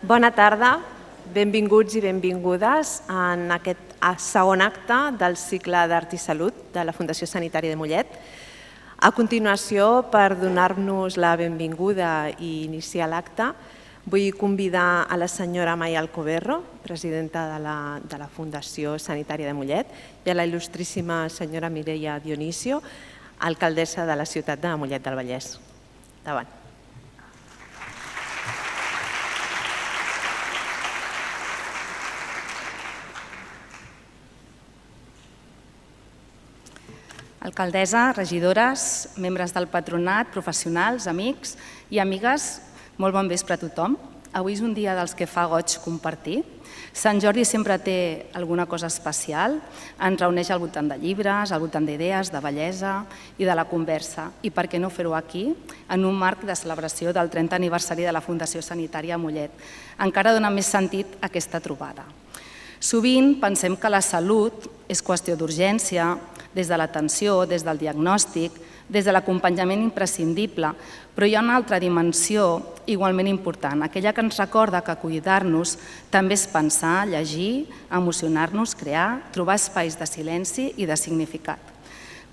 Bona tarda, benvinguts i benvingudes en aquest segon acte del cicle d'Art i Salut de la Fundació Sanitària de Mollet. A continuació, per donar-nos la benvinguda i iniciar l'acte, vull convidar a la senyora Maya Alcoberro, presidenta de la Fundació Sanitària de Mollet, i a la il·lustríssima senyora Mireia Dionisio, alcaldessa de la ciutat de Mollet del Vallès. Endavant. Alcaldessa, regidores, membres del patronat, professionals, amics i amigues, molt bon vespre a tothom. Avui és un dia dels que fa goig compartir. Sant Jordi sempre té alguna cosa especial, ens reuneix al voltant de llibres, al voltant d'idees, de bellesa i de la conversa. I per què no fer-ho aquí, en un marc de celebració del 30 aniversari de la Fundació Sanitària a Mollet. Encara dona més sentit a aquesta trobada. Sovint pensem que la salut és qüestió d'urgència, des de l'atenció, des del diagnòstic, des de l'acompanyament imprescindible, però hi ha una altra dimensió igualment important, aquella que ens recorda que cuidar-nos també és pensar, llegir, emocionar-nos, crear, trobar espais de silenci i de significat.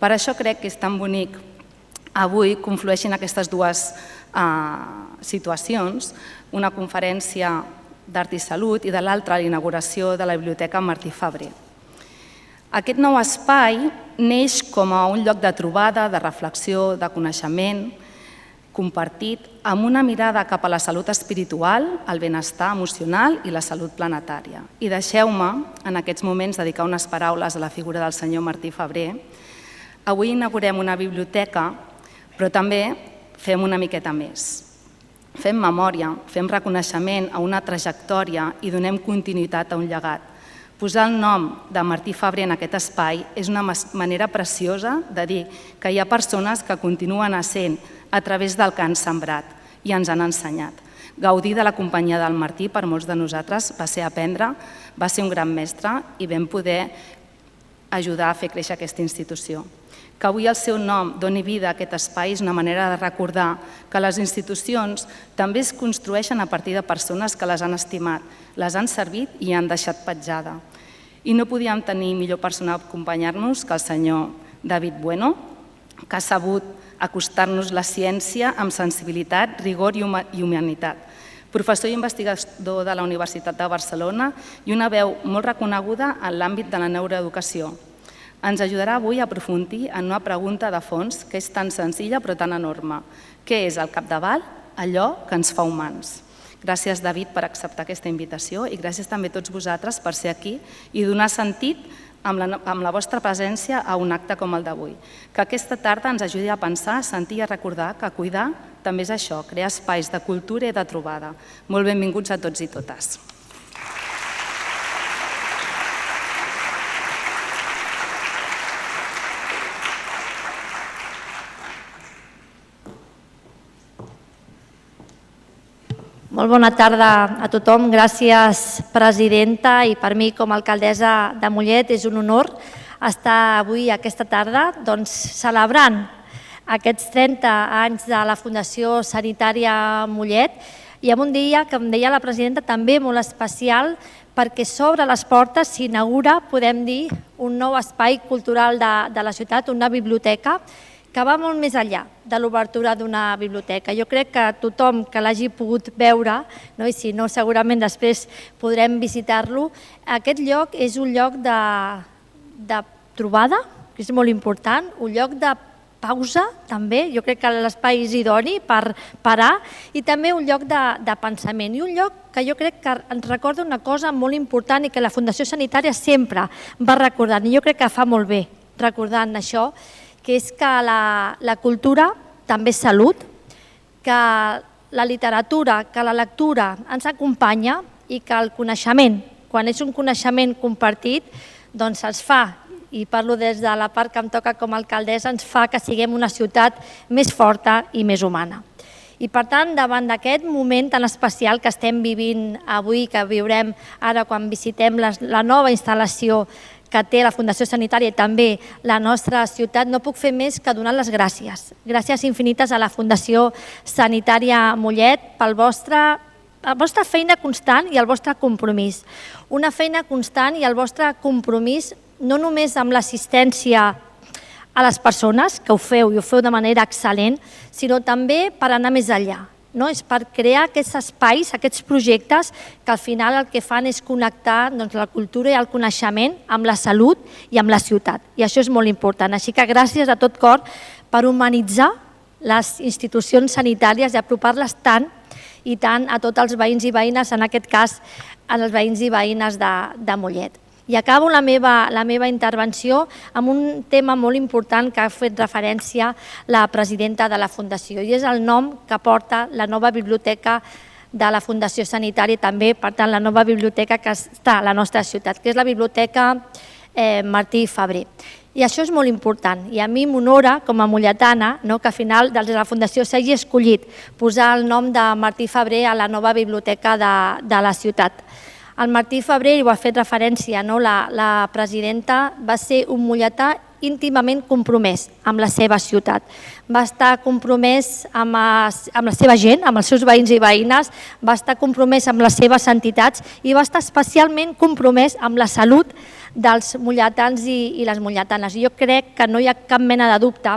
Per això crec que és tan bonic avui conflueixin aquestes dues situacions, una conferència d'Art i Salut i de l'altra l'inauguració de la Biblioteca Martí Febrer. Aquest nou espai neix com a un lloc de trobada, de reflexió, de coneixement compartit, amb una mirada cap a la salut espiritual, el benestar emocional i la salut planetària. I deixeu-me, en aquests moments, dedicar unes paraules a la figura del senyor Martí Febrer. Avui inaugurem una biblioteca, però també fem una miqueta més. Fem memòria, fem reconeixement a una trajectòria i donem continuïtat a un llegat. Posar el nom de Martí Febrer en aquest espai és una manera preciosa de dir que hi ha persones que continuen essent a través del que han sembrat i ens han ensenyat. Gaudir de la companyia del Martí per molts de nosaltres va ser aprendre, va ser un gran mestre i vam poder ajudar a fer créixer aquesta institució. Que avui el seu nom doni vida a aquest espai és una manera de recordar que les institucions també es construeixen a partir de persones que les han estimat, les han servit i han deixat petjada. I no podíem tenir millor persona a acompanyar-nos que el senyor David Bueno, que ha sabut acostar-nos la ciència amb sensibilitat, rigor i humanitat. Professor i investigador de la Universitat de Barcelona i una veu molt reconeguda en l'àmbit de la neuroeducació. Ens ajudarà avui a aprofundir en una pregunta de fons que és tan senzilla però tan enorme. Què és al capdavall allò que ens fa humans? Gràcies, David, per acceptar aquesta invitació i gràcies també a tots vosaltres per ser aquí i donar sentit amb la vostra presència a un acte com el d'avui. Que aquesta tarda ens ajudi a pensar, a sentir i a recordar que cuidar també és això, crear espais de cultura i de trobada. Molt benvinguts a tots i totes. Molt bona tarda a tothom. Gràcies, presidenta, i per mi com a alcaldessa de Mollet és un honor estar avui aquesta tarda celebrant aquests 30 anys de la Fundació Sanitària Mollet i en un dia, com deia la presidenta, també molt especial perquè s'obre les portes, s'inaugura, podem dir, un nou espai cultural de la ciutat, una biblioteca, que va molt més enllà de l'obertura d'una biblioteca. Jo crec que tothom que l'hagi pogut veure, i si no segurament després podrem visitar-lo, aquest lloc és un lloc de trobada, que és molt important, un lloc de pausa també, jo crec que l'espai és idoni per parar, i també un lloc de pensament, i un lloc que jo crec que ens recorda una cosa molt important i que la Fundació Sanitària sempre va recordant, i jo crec que fa molt bé recordant això, que és que la cultura també és salut, que la literatura, que la lectura ens acompanya i que el coneixement, quan és un coneixement compartit, doncs ens fa, i parlo des de la part que em toca com a alcaldessa, ens fa que siguem una ciutat més forta i més humana. I per tant, davant d'aquest moment tan especial que estem vivint avui, que viurem ara quan visitem la nova instal·lació que té la Fundació Sanitària i també la nostra ciutat, no puc fer més que donar les gràcies. Gràcies infinites a la Fundació Sanitària Mollet pel vostre vostra feina constant i el vostre compromís. Una feina constant i el vostre compromís no només amb l'assistència a les persones, que ho feu i ho feu de manera excel·lent, sinó també per anar més enllà. És per crear aquests espais, aquests projectes que al final el que fan és connectar la cultura i el coneixement amb la salut i amb la ciutat. I això és molt important. Així que gràcies de tot cor per humanitzar les institucions sanitàries i apropar-les tant i tant a tots els veïns i veïnes, en aquest cas als veïns i veïnes de Mollet. I acabo la meva intervenció amb un tema molt important que ha fet referència la presidenta de la Fundació, i és el nom que porta la nova biblioteca de la Fundació Sanitària, també, per tant, la nova biblioteca que està a la nostra ciutat, que és la Biblioteca Martí Febrer. I això és molt important, i a mi m'honora, com a molletana, que al final des de la Fundació s'hagi escollit posar el nom de Martí Febrer a la nova biblioteca de la ciutat. El Martí Febrer, i ho ha fet referència la presidenta, va ser un molletà íntimament compromès amb la seva ciutat. Va estar compromès amb la seva gent, amb els seus veïns i veïnes, va estar compromès amb les seves entitats i va estar especialment compromès amb la salut dels molletans i les molletanes. Jo crec que no hi ha cap mena de dubte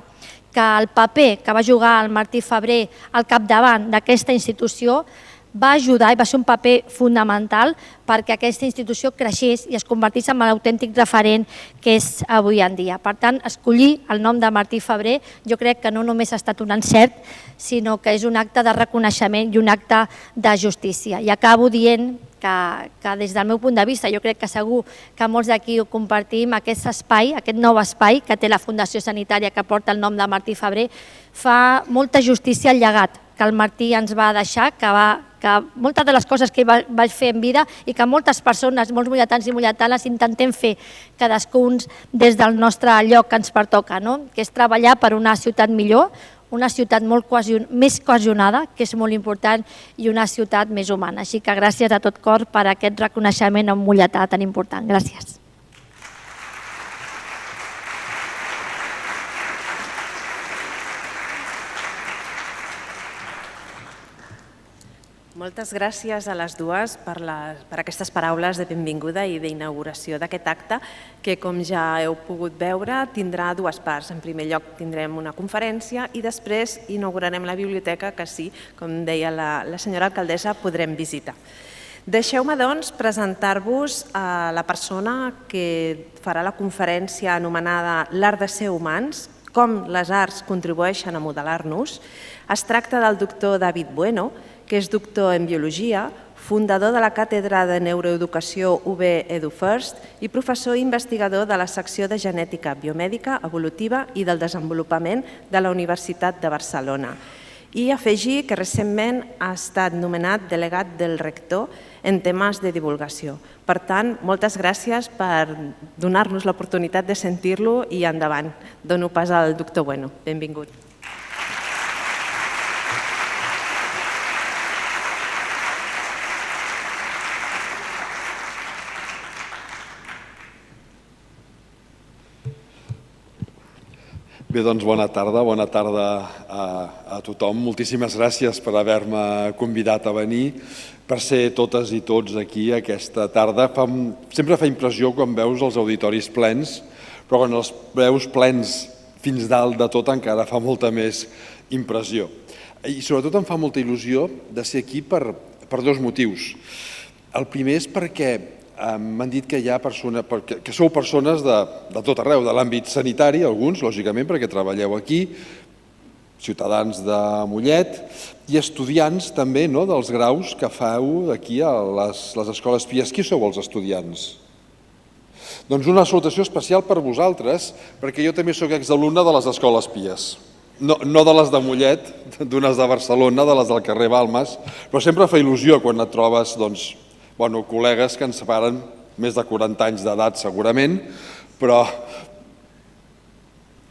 que el paper que va jugar el Martí Febrer al capdavant d'aquesta institució va ajudar i va ser un paper fonamental perquè aquesta institució creixés i es convertís en l'autèntic referent que és avui en dia. Per tant, escollir el nom de Martí Febrer jo crec que no només ha estat un encert, sinó que és un acte de reconeixement i un acte de justícia. I acabo dient que des del meu punt de vista, jo crec que segur que molts d'aquí ho compartim, aquest espai, aquest nou espai que té la Fundació Sanitària que porta el nom de Martí Febrer, fa molta justícia al llegat que el Martí ens va deixar, que moltes de les coses que vaig fer en vida i que moltes persones, molts molletans i molletanes intentem fer cadascun des del nostre lloc que ens pertoca, que és treballar per una ciutat millor, una ciutat més cohesionada, que és molt important, i una ciutat més humana. Així que gràcies de tot cor per aquest reconeixement a un molletà tan important. Gràcies. Moltes gràcies a les dues per aquestes paraules de benvinguda i d'inauguració d'aquest acte que, com ja heu pogut veure, tindrà dues parts. En primer lloc tindrem una conferència i després inaugurarem la biblioteca que sí, com deia la senyora alcaldessa, podrem visitar. Deixeu-me, doncs, presentar-vos a la persona que farà la conferència anomenada L'art de ser humans, com les arts contribueixen a modelar-nos. Es tracta del doctor David Bueno, que és doctor en Biologia, fundador de la Càtedra de Neuroeducació UB EduFirst i professor i investigador de la secció de Genètica Biomèdica, Evolutiva i del Desenvolupament de la Universitat de Barcelona. I afegir que recentment ha estat nomenat delegat del rector en temes de divulgació. Per tant, moltes gràcies per donar-nos l'oportunitat de sentir-lo i endavant. Dono pas al doctor Bueno. Benvingut. Bé, doncs bona tarda a tothom. Moltíssimes gràcies per haver-me convidat a venir, per ser totes i tots aquí aquesta tarda. Sempre fa impressió quan veus els auditoris plens, però quan els veus plens fins dalt de tot encara fa molta més impressió. I sobretot em fa molta il·lusió de ser aquí per dos motius. El primer és perquè m'han dit que sou persones de tot arreu, de l'àmbit sanitari, alguns, lògicament, perquè treballeu aquí, ciutadans de Mollet, i estudiants també dels graus que feu aquí a les escoles PIES. Qui sou els estudiants? Doncs una salutació especial per vosaltres, perquè jo també soc exalumne de les escoles PIES. No de les de Mollet, d'unes de Barcelona, de les del carrer Balmes, però sempre fa il·lusió quan et trobes col·legues que ens separen més de 40 anys d'edat segurament, però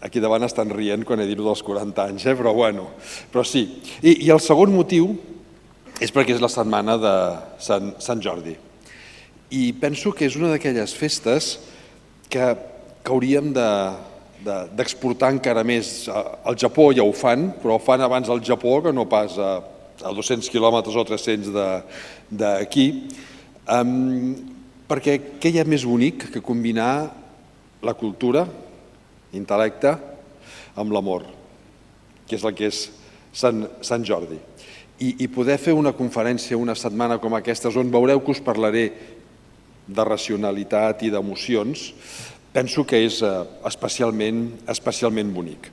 aquí davant estan rient quan he dit dels 40 anys, però sí. I el segon motiu és perquè és la setmana de Sant Jordi. I penso que és una d'aquelles festes que hauríem d'exportar encara més. Al Japó ja ho fan, però ho fan abans al Japó que no pas a 200 quilòmetres o 300 d'aquí, perquè què hi ha més bonic que combinar la cultura, l'intel·lecte, amb l'amor, que és el que és Sant Jordi. I poder fer una conferència una setmana com aquesta, on veureu que us parlaré de racionalitat i d'emocions, penso que és especialment bonic.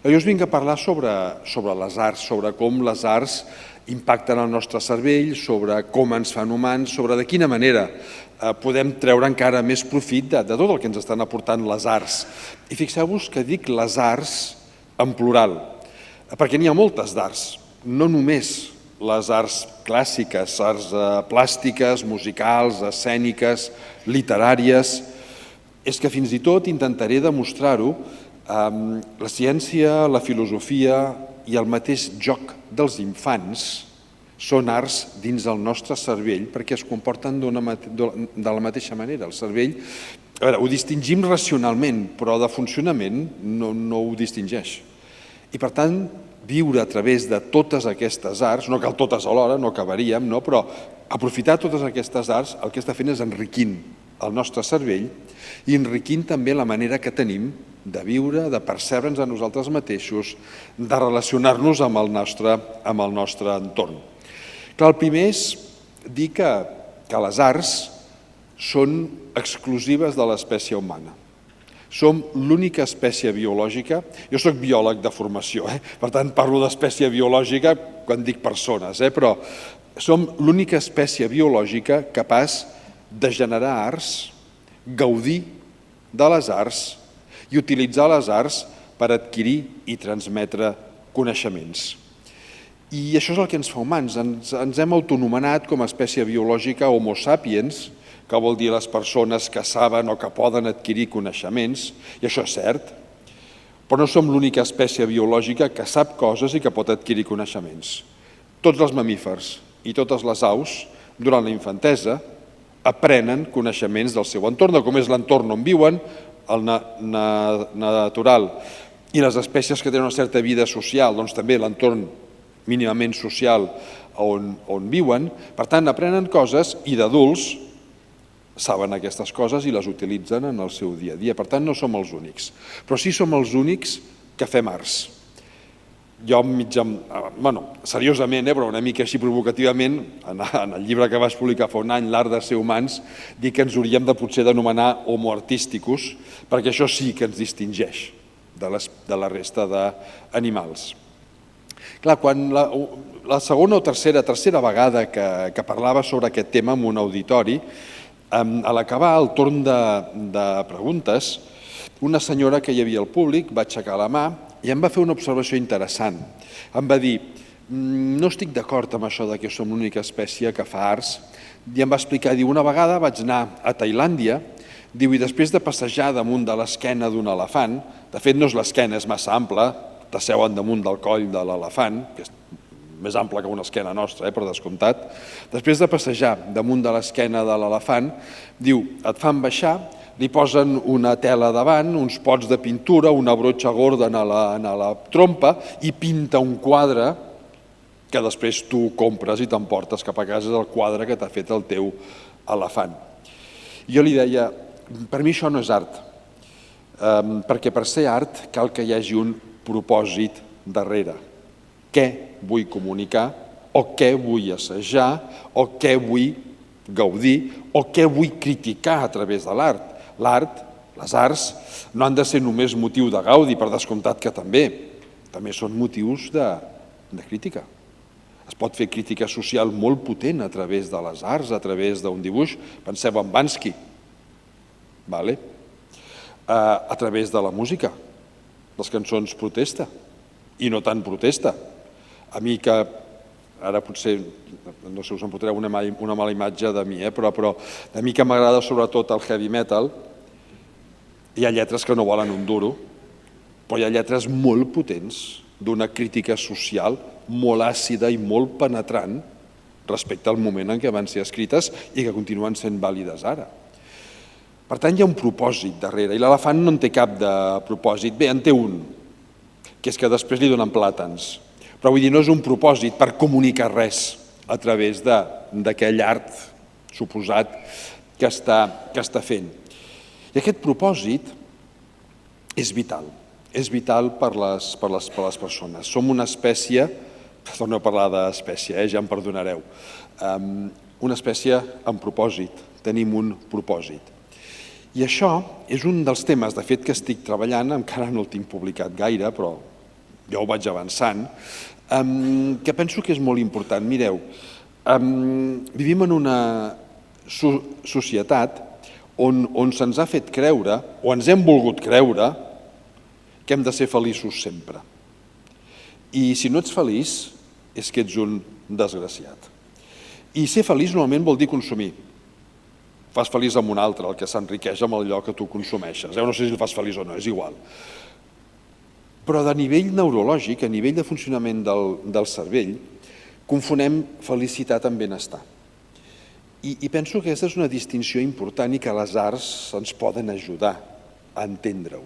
Jo us vinc a parlar sobre les arts, sobre com les arts impacten el nostre cervell, sobre com ens fan humans, sobre de quina manera podem treure encara més profit de tot el que ens estan aportant les arts. I fixeu-vos que dic les arts en plural, perquè n'hi ha moltes d'arts, no només les arts clàssiques, arts plàstiques, musicals, escèniques, literàries. És que fins i tot intentaré demostrar-ho, la ciència, la filosofia i el mateix joc dels infants són arts dins del nostre cervell perquè es comporten de la mateixa manera. El cervell, a veure, ho distingim racionalment, però de funcionament no ho distingeix. I per tant, viure a través de totes aquestes arts, no cal totes alhora, no acabaríem, però aprofitar totes aquestes arts el que està fent és enriquint el nostre cervell i enriquint també la manera que tenim de viure, de percebre'ns a nosaltres mateixos, de relacionar-nos amb el nostre entorn. Clar, el primer és dir que les arts són exclusives de l'espècie humana. Som l'única espècie biològica, jo soc biòleg de formació, per tant parlo d'espècie biològica quan dic persones, però som l'única espècie biològica capaç de generar arts, gaudir de les arts i utilitzar les arts per adquirir i transmetre coneixements. I això és el que ens fa humans, ens hem autonomenat com a espècie biològica Homo sapiens, que vol dir les persones que saben o que poden adquirir coneixements, i això és cert, però no som l'única espècie biològica que sap coses i que pot adquirir coneixements. Tots els mamífers i totes les aus, durant la infantesa, aprenen coneixements del seu entorn, de com és l'entorn on viuen, el natural, i les espècies que tenen una certa vida social, doncs també l'entorn mínimament social on viuen. Per tant, aprenen coses i d'adults saben aquestes coses i les utilitzen en el seu dia a dia. Per tant, no som els únics. Però sí som els únics que fem arts. Jo, seriosament, però una mica així provocativament, en el llibre que vaig publicar fa un any, L'art de ser humans, dic que ens hauríem de potser d'anomenar homo artísticus, perquè això sí que ens distingeix de la resta d'animals. Clar, quan la segona o tercera vegada que parlava sobre aquest tema en un auditori, a l'acabar el torn de preguntes, una senyora que hi havia al públic va aixecar la mà i em va fer una observació interessant. Em va dir, no estic d'acord amb això que som l'única espècie que fa arts, i em va explicar, una vegada vaig anar a Tailàndia, i després de passejar damunt de l'esquena d'un elefant, de fet no és l'esquena, és massa ampla, t'asseuen damunt del coll de l'elefant, que és més ampla que una esquena nostra, per descomptat. Després de passejar damunt de l'esquena de l'elefant, diu, et fan baixar, li posen una tela davant, uns pots de pintura, una brotxa gorda a la trompa i pinta un quadre que després tu compres i t'emportes cap a casa, és el quadre que t'ha fet el teu elefant. Jo li deia, per mi això no és art, perquè per ser art cal que hi hagi un propòsit darrere. Què vull comunicar, o què vull assajar, o què vull gaudir, o què vull criticar a través de l'art. L'art, les arts, no han de ser només motiu de gaudi, per descomptat que també són motius de crítica. Es pot fer crítica social molt potent a través de les arts, a través d'un dibuix. Penseu en Bansky, a través de la música. Les cançons protesta, i no tant protesta. A mi que, ara potser, no sé, us en portareu una mala imatge de mi, però a mi que m'agrada sobretot el heavy metal, hi ha lletres que no volen un duro, però hi ha lletres molt potents, d'una crítica social molt àcida i molt penetrant respecte al moment en què van ser escrites i que continuen sent vàlides ara. Per tant, hi ha un propòsit darrere, i l'elefant no en té cap de propòsit. Bé, en té un, que és que després li donen plàtans, Però vull dir, no és un propòsit per comunicar res a través d'aquell art suposat que està fent. I aquest propòsit és vital per les persones. Som una espècie, torno a parlar d'espècie, ja em perdonareu, una espècie amb propòsit, tenim un propòsit. I això és un dels temes, de fet, que estic treballant, encara no el tinc publicat gaire, però ja ho vaig avançant, que penso que és molt important. Mireu, vivim en una societat on se'ns ha fet creure, o ens hem volgut creure, que hem de ser feliços sempre. I si no ets feliç, és que ets un desgraciat. I ser feliç normalment vol dir consumir. Fas feliç amb un altre, el que s'enriqueix amb allò que tu consumeixes. No sé si el fas feliç o no, és igual. Però a nivell neurològic, a nivell de funcionament del cervell, confonem felicitat amb benestar. I penso que aquesta és una distinció important i que les arts ens poden ajudar a entendre-ho.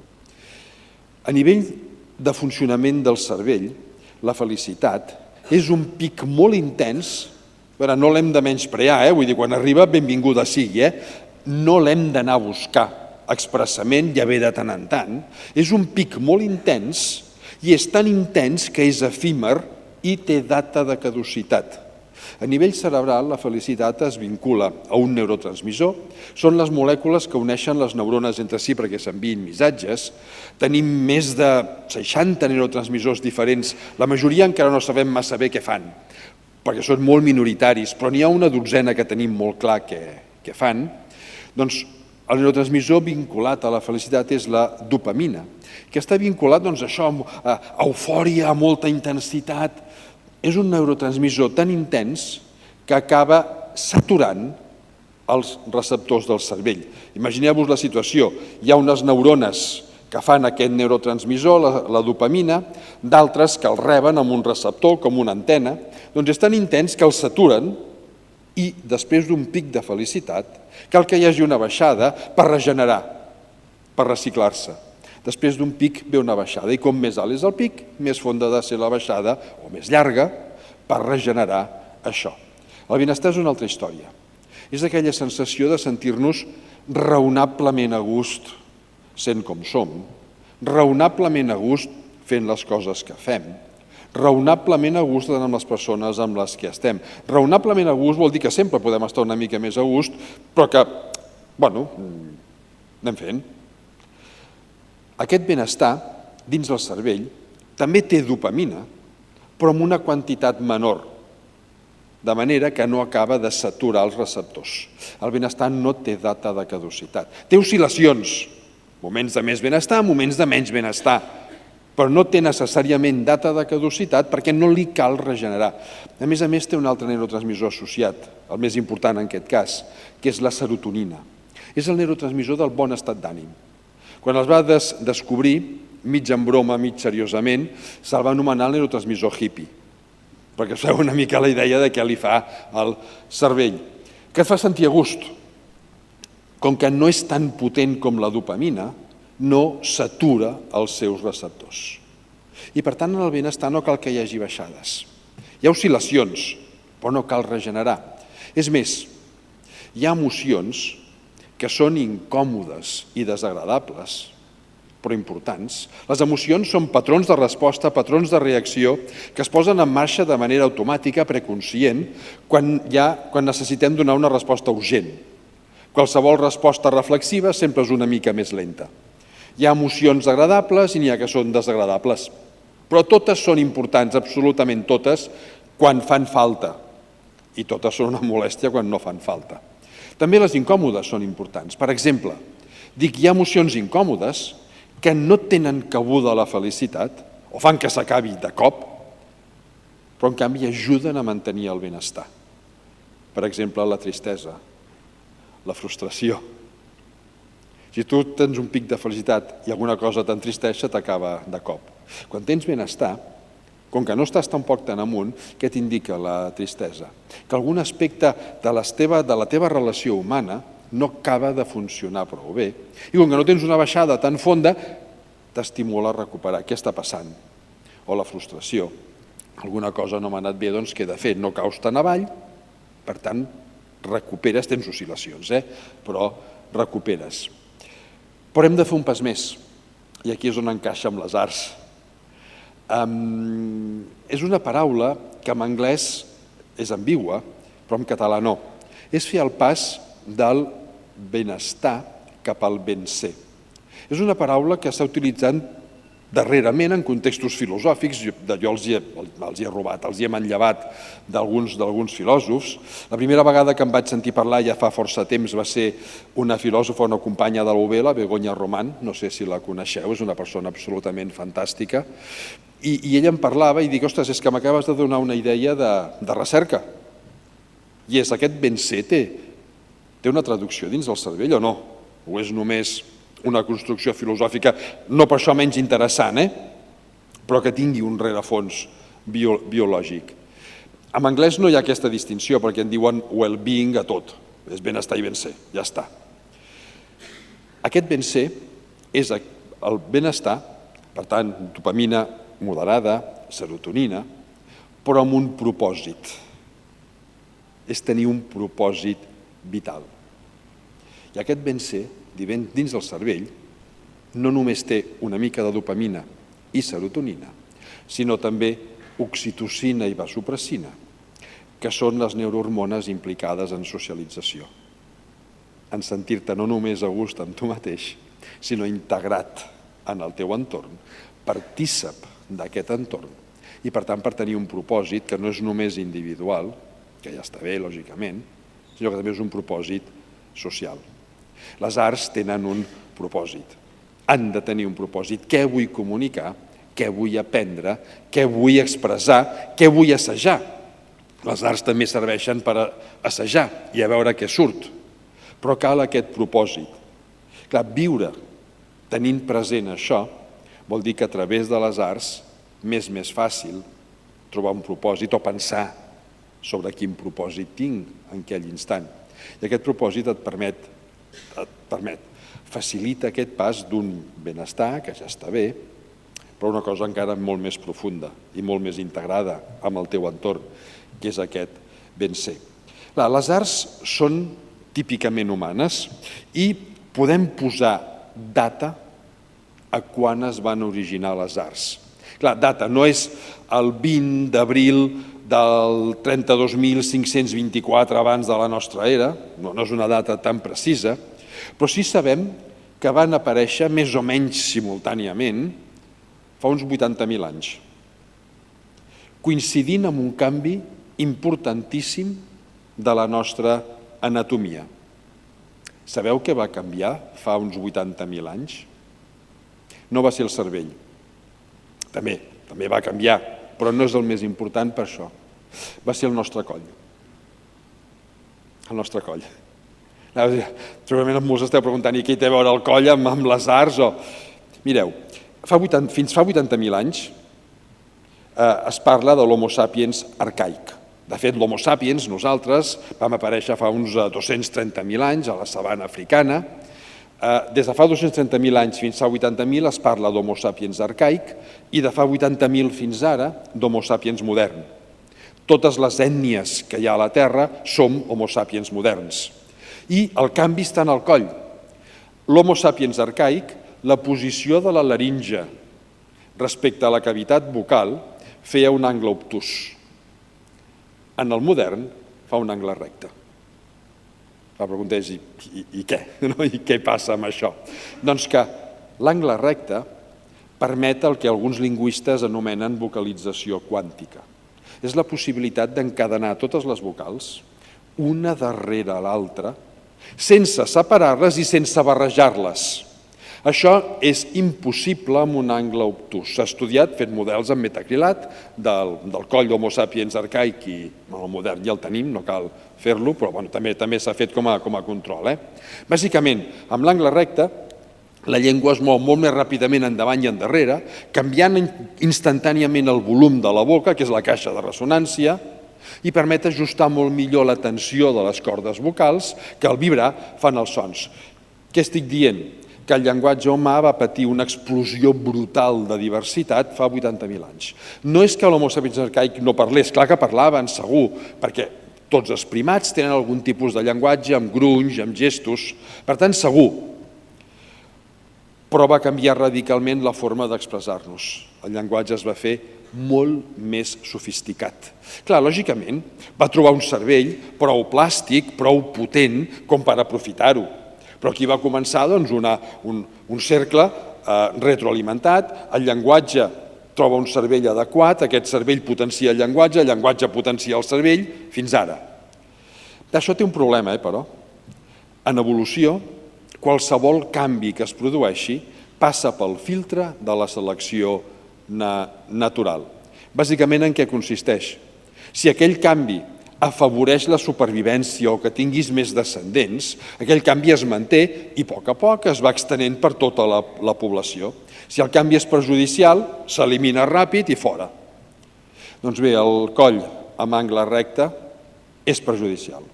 A nivell de funcionament del cervell, la felicitat és un pic molt intens, però no l'hem de menysprear, vull dir, quan arriba, benvinguda sigui, no l'hem d'anar a buscar expressament, ja ve de tant en tant, és un pic molt intens i és tan intens que és efímer i té data de caducitat. A nivell cerebral, la felicitat es vincula a un neurotransmissor. Són les molècules que uneixen les neurones entre si perquè s'enviïn missatges. Tenim més de 60 neurotransmissors diferents. La majoria encara no sabem massa bé què fan, perquè són molt minoritaris, però n'hi ha una dotzena que tenim molt clar què fan. Doncs el neurotransmissor vinculat a la felicitat és la dopamina, que està vinculat a això, a eufòria, a molta intensitat. És un neurotransmissor tan intens que acaba saturant els receptors del cervell. Imagineu-vos la situació. Hi ha unes neurones que fan aquest neurotransmissor, la dopamina, d'altres que el reben amb un receptor, com una antena. Doncs és tan intens que el saturen i després d'un pic de felicitat cal que hi hagi una baixada per regenerar, per reciclar-se. Després d'un pic ve una baixada i com més alt és el pic, més fonda ha de ser la baixada o més llarga per regenerar això. El benestar és una altra història. És aquella sensació de sentir-nos raonablement a gust sent com som, raonablement a gust fent les coses que fem, raonablement a gust amb les persones amb les que estem. Raonablement a gust vol dir que sempre podem estar una mica més a gust, però que, anem fent. Aquest benestar, dins del cervell, també té dopamina, però amb una quantitat menor, de manera que no acaba de saturar els receptors. El benestar no té data de caducitat. Té oscil·lacions, moments de més benestar, moments de menys benestar, però no té necessàriament data de caducitat perquè no li cal regenerar. A més, té un altre neurotransmissor associat, el més important en aquest cas, que és la serotonina. És el neurotransmissor del bon estat d'ànim. Quan els va descobrir, mig en broma, mig seriosament, se'l va anomenar el neurotransmissor hippie, perquè us feu una mica la idea de què li fa al cervell. Que et fa sentir a gust. Com que no és tan potent com la dopamina, no satura els seus receptors. I per tant, en el benestar no cal que hi hagi baixades. Hi ha oscil·lacions, però no cal regenerar. És més, hi ha emocions que són incòmodes i desagradables, però importants. Les emocions són patrons de resposta, patrons de reacció, que es posen en marxa de manera automàtica, preconscient, quan necessitem donar una resposta urgent. Qualsevol resposta reflexiva sempre és una mica més lenta. Hi ha emocions agradables i n'hi ha que són desagradables, però totes són importants, absolutament totes, quan fan falta, i totes són una molèstia quan no fan falta. També les incòmodes són importants. Per exemple, hi ha emocions incòmodes que no tenen cabuda a la felicitat o fan que s'acabi de cop, però en canvi ajuden a mantenir el benestar. Per exemple, la tristesa, la frustració. Si tu tens un pic de felicitat i alguna cosa t'entristeix, t'acaba de cop. Quan tens benestar, com que no estàs tampoc tan amunt, què t'indica la tristesa? Que algun aspecte de la teva relació humana no acaba de funcionar prou bé. I com que no tens una baixada tan fonda, t'estimula a recuperar. Què està passant? O la frustració, alguna cosa no m'ha anat bé, doncs queda fet, no caus tan avall, per tant, recuperes, tens oscil·lacions, però recuperes. Però hem de fer un pas més, i aquí és on encaixa amb les arts. És una paraula que en anglès és ambigua, però en català no. És fer el pas del benestar cap al ben ser. És una paraula que s'ha utilitzat darrerament en contextos filosòfics, jo els hi he robat, els hi he manllevat d'alguns filòsofs. La primera vegada que em vaig sentir parlar ja fa força temps va ser una filòsofa, una companya de l'UB, la Begoña Román, no sé si la coneixeu, és una persona absolutament fantàstica, i ella em parlava i dic, ostres, és que m'acabes de donar una idea de recerca. I és, aquest ben ser té una traducció dins del cervell o no? O és només una construcció filosòfica, no per això menys interessant, però que tingui un rerefons biològic. En anglès no hi ha aquesta distinció perquè en diuen well-being a tot, és benestar i ben ser, ja està. Aquest ben ser és el benestar, per tant, dopamina moderada, serotonina, però amb un propòsit. És tenir un propòsit vital. I aquest ben ser, dins del cervell, no només té una mica de dopamina i serotonina, sinó també oxitocina i vasopressina, que són les neurohormones implicades en socialització, en sentir-te no només a gust amb tu mateix, sinó integrat en el teu entorn, partícip d'aquest entorn, i per tant per tenir un propòsit que no és només individual, que ja està bé, lògicament, sinó que també és un propòsit social. Les arts tenen un propòsit, han de tenir un propòsit. Què vull comunicar, què vull aprendre, què vull expressar, què vull assajar. Les arts també serveixen per assajar i a veure què surt, però cal aquest propòsit. Clar, viure tenint present això vol dir que a través de les arts m'és més fàcil trobar un propòsit o pensar sobre quin propòsit tinc en aquell instant. I aquest propòsit et permet, facilita aquest pas d'un benestar, que ja està bé, però una cosa encara molt més profunda i molt més integrada amb el teu entorn, que és aquest ben ser. Les arts són típicament humanes i podem posar data a quan es van originar les arts. Clar, data no és el 20 d'abril del 32.524 abans de la nostra era, no és una data tan precisa, però sí sabem que van aparèixer més o menys simultàniament fa uns 80.000 anys, coincidint amb un canvi importantíssim de la nostra anatomia. Sabeu què va canviar fa uns 80.000 anys? No va ser el cervell. També va canviar, però no és el més important per això. Va ser el nostre coll. El nostre coll. Segurament molts esteu preguntant i què hi té a veure el coll amb les arts? Mireu, fins fa 80.000 anys es parla de l'Homo sapiens arcaic. De fet, l'Homo sapiens, nosaltres, vam aparèixer fa uns 230.000 anys a la sabana africana. Des de fa 230.000 anys fins a 80.000 es parla d'Homo sapiens arcaic i de fa 80.000 fins ara d'Homo sapiens modern. Totes les ètnies que hi ha a la Terra som Homo sapiens moderns. I el canvi està en el coll. L'Homo sapiens arcaic, la posició de la laringe respecte a la cavitat bucal feia un angle obtús. En el modern fa un angle recte. La pregunta és, i què? I què passa amb això? Doncs que l'angle recte permet el que alguns lingüistes anomenen vocalització quàntica. És la possibilitat d'encadenar totes les vocals, una darrere l'altra, sense separar-les i sense barrejar-les. Això és impossible amb un angle obtús. S'ha estudiat, fet models amb metacrilat del coll d'Homo sapiens arcaic i el modern ja el tenim, no cal fer-lo, però també s'ha fet com a control. Bàsicament, amb l'angle recte, la llengua es mou molt més ràpidament endavant i endarrere, canviant instantàniament el volum de la boca, que és la caixa de ressonància, i permet ajustar molt millor la tensió de les cordes vocals que al vibrar fan els sons. Què estic dient? que el llenguatge humà va patir una explosió brutal de diversitat fa 80.000 anys. No és que l'Homo sapiens arcaic no parlés, clar que parlaven, segur, perquè tots els primats tenen algun tipus de llenguatge, amb grunys, amb gestos, per tant, segur. Però va canviar radicalment la forma d'expressar-nos. El llenguatge es va fer molt més sofisticat. Clar, lògicament, va trobar un cervell prou plàstic, prou potent, com per aprofitar-ho. Però aquí va començar un cercle retroalimentat, el llenguatge troba un cervell adequat, aquest cervell potencia el llenguatge potencia el cervell, fins ara. Això té un problema, però. En evolució, qualsevol canvi que es produeixi passa pel filtre de la selecció natural. Bàsicament, en què consisteix? Si aquell canvi afavoreix la supervivència o que tinguis més descendents, aquell canvi es manté i a poc es va extenent per tota la població. Si el canvi és perjudicial, s'elimina ràpid i fora. Doncs bé, el coll amb angle recte és perjudicial.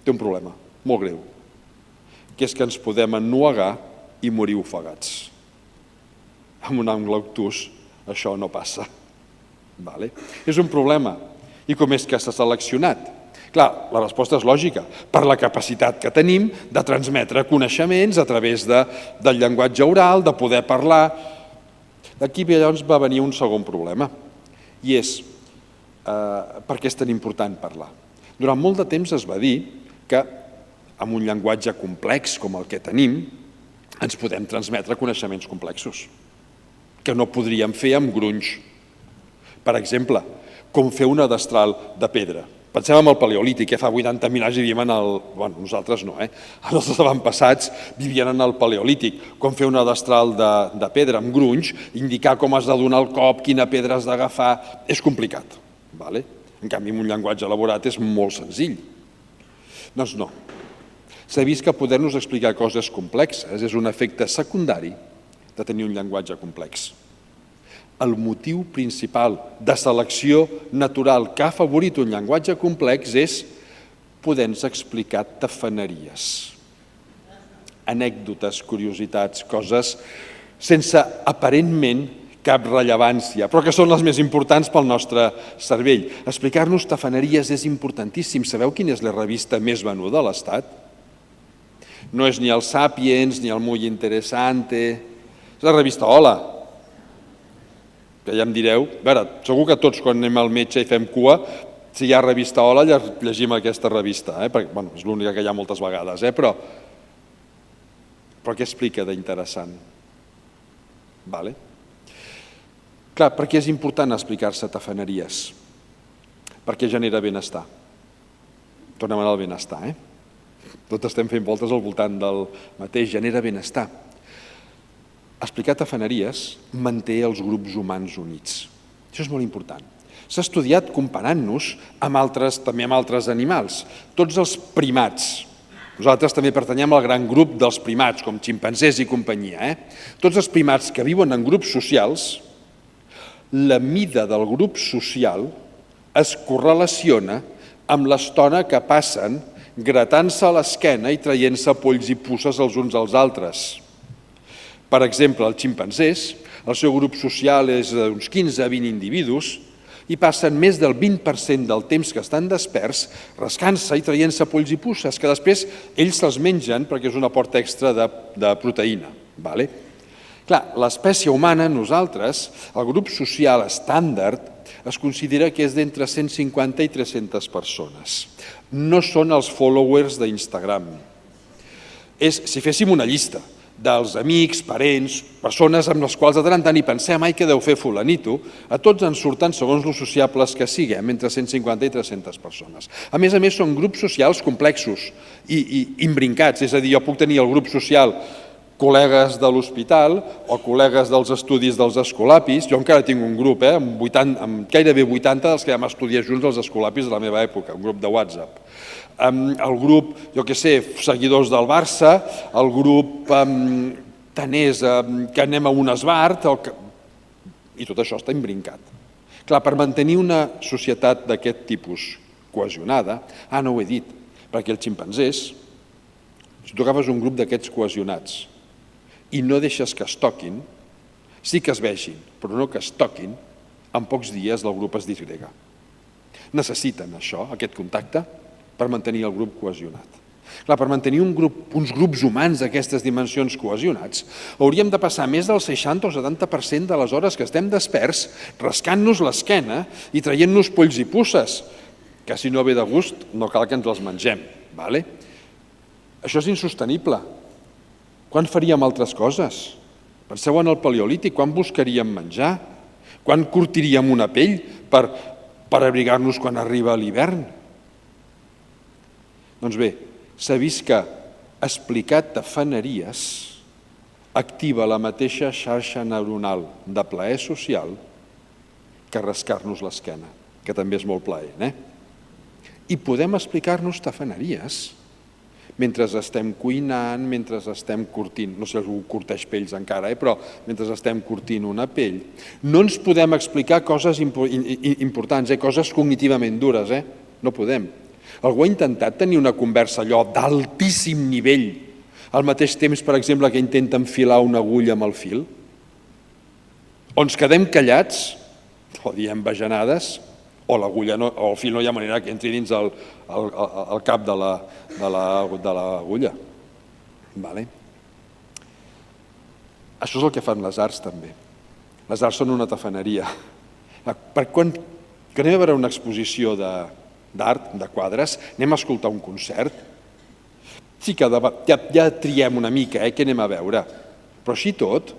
Té un problema molt greu, que és que ens podem ennuegar i morir ofegats. Amb un angle obtús això no passa. És un problema. I com és que s'ha seleccionat? Clar, la resposta és lògica, per la capacitat que tenim de transmetre coneixements a través del llenguatge oral, de poder parlar. D'aquí llavors va venir un segon problema, i és per què és tan important parlar. Durant molt de temps es va dir que amb un llenguatge complex com el que tenim ens podem transmetre coneixements complexos, que no podríem fer amb grunys. Per exemple, com fer una destral de pedra. Pensem en el Paleolític, fa 80.000 anys vivíem en el... Bueno, nosaltres no, Els nostres avantpassats vivien en el Paleolític. Com fer una destral de pedra amb grunys, indicar com has de donar el cop, quina pedra has d'agafar, és complicat. En canvi, un llenguatge elaborat és molt senzill. Doncs no. S'ha vist que poder-nos explicar coses complexes és un efecte secundari de tenir un llenguatge complex. El motiu principal de selecció natural que ha afavorit un llenguatge complex és poder-nos explicar tafaneries, anècdotes, curiositats, coses sense aparentment cap rellevància, però que són les més importants pel nostre cervell. Explicar-nos tafaneries és importantíssim. Sabeu quina és la revista més venuda a l'Estat? No és ni el Sapiens, ni el Muy Interesante, és la revista Hola, que ja em direu, a veure, segur que tots quan anem al metge i fem cua, si hi ha revista Hola, llegim aquesta revista, perquè és l'única que hi ha moltes vegades, però què explica d'interessant? Clar, per què és important explicar-se tafaneries? Perquè genera benestar. Tornem al benestar, Tots estem fent voltes al voltant del mateix, genera benestar. Explicar tafaneries manté els grups humans units. Això és molt important. S'ha estudiat comparant-nos també amb altres animals. Tots els primats, nosaltres també pertanyem al gran grup dels primats, com ximpanzés i companyia. Tots els primats que viuen en grups socials, la mida del grup social es correlaciona amb l'estona que passen gratant-se a l'esquena i traient-se polls i puces els uns als altres. Per exemple, els ximpanzés, el seu grup social és d'uns 15 a 20 individus i passen més del 20% del temps que estan desperts rascant-se i traient-se polls i puces, que després ells se'ls mengen perquè és un aport extra de proteïna. Clar, l'espècie humana, nosaltres, el grup social estàndard, es considera que és d'entre 150 i 300 persones. No són els followers d'Instagram. Si féssim una llista dels amics, parents, persones amb les quals de tant en tant hi pensem, ai, què deu fer fulanito, a tots ens surten, segons lo sociables que siguem, entre 150 i 300 persones. A més, són grups socials complexos i imbrincats, és a dir, jo puc tenir el grup social col·legues de l'hospital o col·legues dels estudis dels escolapis. Jo encara tinc un grup, amb gairebé 80 dels que vam estudiar junts als escolapis de la meva època, un grup de WhatsApp. El grup, seguidors del Barça, el grup tanès que anem a un esbart, i tot això està imbrincat. Clar, per mantenir una societat d'aquest tipus cohesionada, no ho he dit, perquè els ximpanzés Si tu agafes un grup d'aquests cohesionats i no deixes que es toquin, sí que es vegin, però no que es toquin, en pocs dies el grup es disgrega. Necessiten això, aquest contacte, per mantenir el grup cohesionat. Clar, per mantenir uns grups humans d'aquestes dimensions cohesionats, hauríem de passar més del 60 o 70% de les hores que estem desperts rascant-nos l'esquena i traient-nos polls i puces, que si no ve de gust no cal que ens els mengem. Això és insostenible. Quan faríem altres coses? Penseu en el paleolític, quan buscaríem menjar? Quan curtiríem una pell per abrigar-nos quan arriba l'hivern? Doncs bé, s'ha vist que explicar tafaneries activa la mateixa xarxa neuronal de plaer social que rascar-nos l'esquena, que també és molt plaent. I podem explicar-nos tafaneries mentre estem cuinant, mentre estem curtint, no sé si algú curteix pells encara, però mentre estem curtint una pell. No ens podem explicar coses importants, coses cognitivament dures, no podem. Algú ha intentat tenir una conversa allò d'altíssim nivell al mateix temps, per exemple, que intenta enfilar una agulla amb el fil? O ens quedem callats, o diem bajanades, o l'agulla o el fil no hi ha manera que entri dins el cap de l'agulla. Això és el que fan les arts també. Les arts són una tafaneria. Quan anem a veure una exposició d'art, de quadres, anem a escoltar un concert, sí que ja triem una mica què anem a veure, però així tot,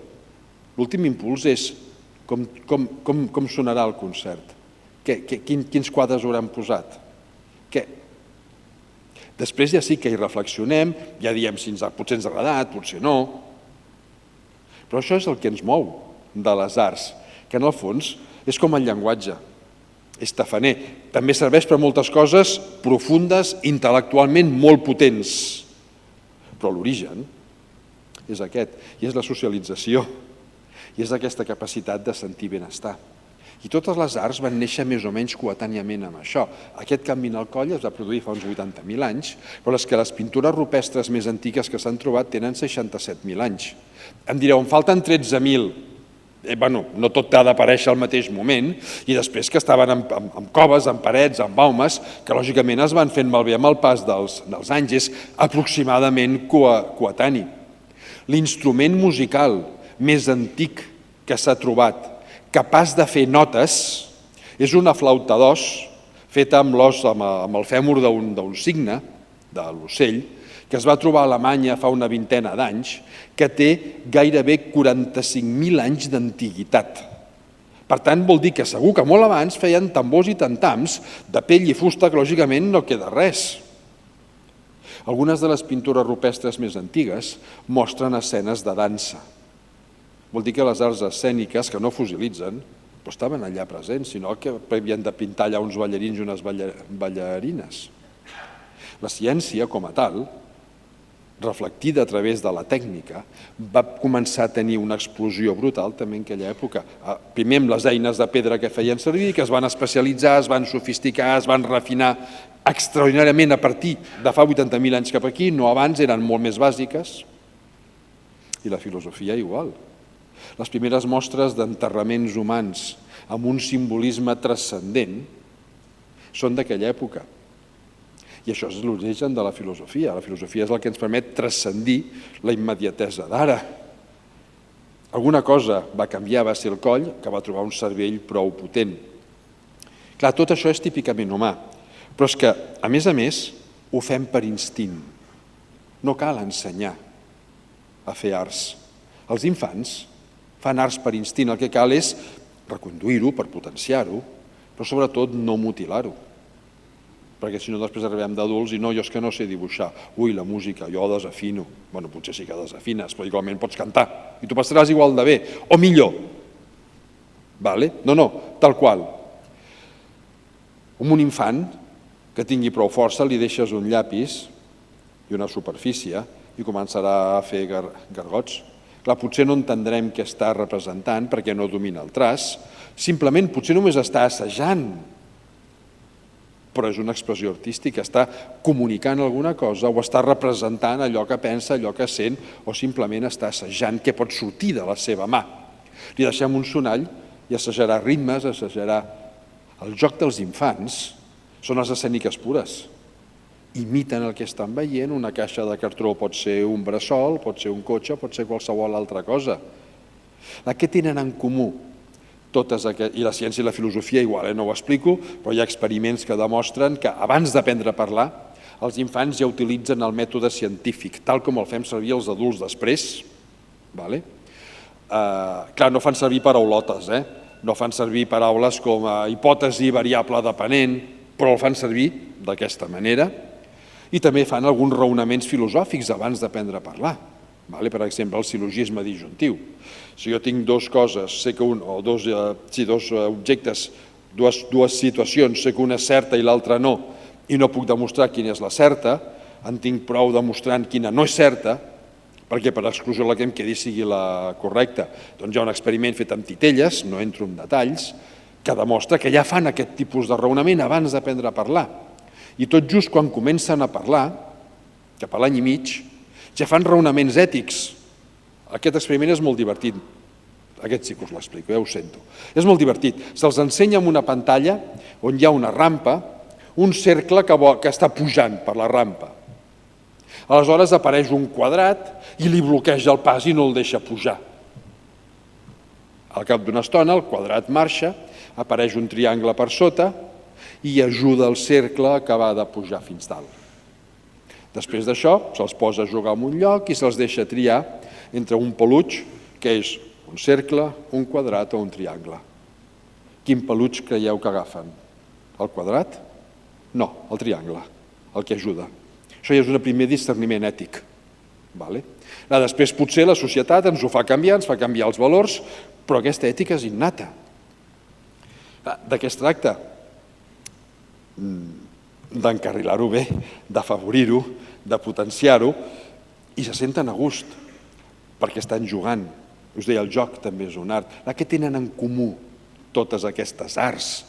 l'últim impuls és com sonarà el concert. Quins quadres hauran posat? Després ja sí que hi reflexionem, ja diem si potser ens ha agradat, potser no. Però això és el que ens mou de les arts, que en el fons és com el llenguatge, és tafaner. També serveix per moltes coses profundes, intel·lectualment molt potents. Però l'origen és aquest, i és la socialització, i és aquesta capacitat de sentir benestar. I totes les arts van néixer més o menys coetàniament amb això. Aquest canvi en el coll es va produir fa uns 80.000 anys, però les pintures rupestres més antigues que s'han trobat tenen 67.000 anys. Em direu, em falten 13.000. No tot ha d'aparèixer al mateix moment, i després que estaven en coves, en parets, en baumes, que lògicament es van fent malbé amb el pas dels anys, és aproximadament coetani. L'instrument musical més antic que s'ha trobat capaç de fer notes és una flauta d'os feta amb l'os, amb el fèmur d'un cigne, de l'ocell, que es va trobar a Alemanya fa una vintena d'anys, que té gairebé 45.000 anys d'antiguitat. Per tant, vol dir que segur que molt abans feien tambors i tantams de pell i fusta, que lògicament no queda res. Algunes de les pintures rupestres més antigues mostren escenes de dansa. Vol dir que les arts escèniques, que no fossilitzen, estaven allà presents, sinó que havien de pintar allà uns ballarins i unes ballarines. La ciència, com a tal, reflectida a través de la tècnica, va començar a tenir una explosió brutal també en aquella època. Primer amb les eines de pedra que feien servir, que es van especialitzar, es van sofisticar, es van refinar extraordinàriament a partir de fa 80.000 anys cap aquí, no abans, eren molt més bàsiques. I la filosofia igual. Les primeres mostres d'enterraments humans amb un simbolisme transcendent són d'aquella època. I això és l'origen de la filosofia. La filosofia és el que ens permet transcendir la immediatesa d'ara. Alguna cosa va canviar, va ser el coll, que va trobar un cervell prou potent. Clar, tot això és típicament humà, però és que, a més, ho fem per instint. No cal ensenyar a fer arts. Els infants fan arts per instint, el que cal és reconduir-ho, per potenciar-ho, però sobretot no mutilar-ho. Perquè si no després arribem d'adults i no, jo és que no sé dibuixar. Ui, la música, jo desafino. Bueno, potser sí que desafines, però igualment pots cantar. I tu passaràs igual de bé, o millor. No, tal qual. Un infant que tingui prou força, li deixes un llapis i una superfície i començarà a fer gargots. Clar, potser no entendrem què està representant perquè no domina el traç, simplement potser només està assajant, però és una expressió artística, està comunicant alguna cosa o està representant allò que pensa, allò que sent, o simplement està assajant què pot sortir de la seva mà. Li deixem un sonall i assajarà ritmes, assajarà... El joc dels infants són les escèniques pures. Imiten el que estan veient, una caixa de cartró pot ser un bressol, pot ser un cotxe, pot ser qualsevol altra cosa. Què tenen en comú? I la ciència i la filosofia igual, no ho explico, però hi ha experiments que demostren que abans d'aprendre a parlar, els infants ja utilitzen el mètode científic, tal com el fem servir els adults després. Clar, no fan servir paraulotes, no fan servir paraules com hipòtesi, variable depenent, però el fan servir d'aquesta manera. I també fan alguns raonaments filosòfics abans d'aprendre a parlar. Per exemple, el sil·logisme disjuntiu. Si jo tinc dues coses, sé que dos objectes, dues situacions, sé que una és certa i l'altra no, i no puc demostrar quina és la certa, en tinc prou demostrant quina no és certa, perquè per exclusió la que em quedi sigui la correcta. Doncs hi ha un experiment fet amb titelles, no entro en detalls, que demostra que ja fan aquest tipus de raonament abans d'aprendre a parlar. I tot just quan comencen a parlar, cap a l'any i mig, ja fan raonaments ètics. Aquest experiment és molt divertit. Aquest sí que us l'explico, ja ho sento. És molt divertit. Se'ls ensenya en una pantalla on hi ha una rampa, un cercle que està pujant per la rampa. Aleshores apareix un quadrat i li bloqueja el pas i no el deixa pujar. Al cap d'una estona el quadrat marxa, apareix un triangle per sota i ajuda el cercle a acabar de pujar fins dalt. Després d'això, se'ls posa a jugar en un lloc i se'ls deixa triar entre un peluig, que és un cercle, un quadrat o un triangle. Quin peluig creieu que agafen? El quadrat? No, el triangle, el que ajuda. Això ja és un primer discerniment ètic. Després potser la societat ens ho fa canviar, ens fa canviar els valors, però aquesta ètica és innata. De què es tracta? D'encarrilar-ho bé, d'afavorir-ho, de potenciar-ho, i se senten a gust, perquè estan jugant. Us deia, el joc també és un art. Què tenen en comú totes aquestes arts?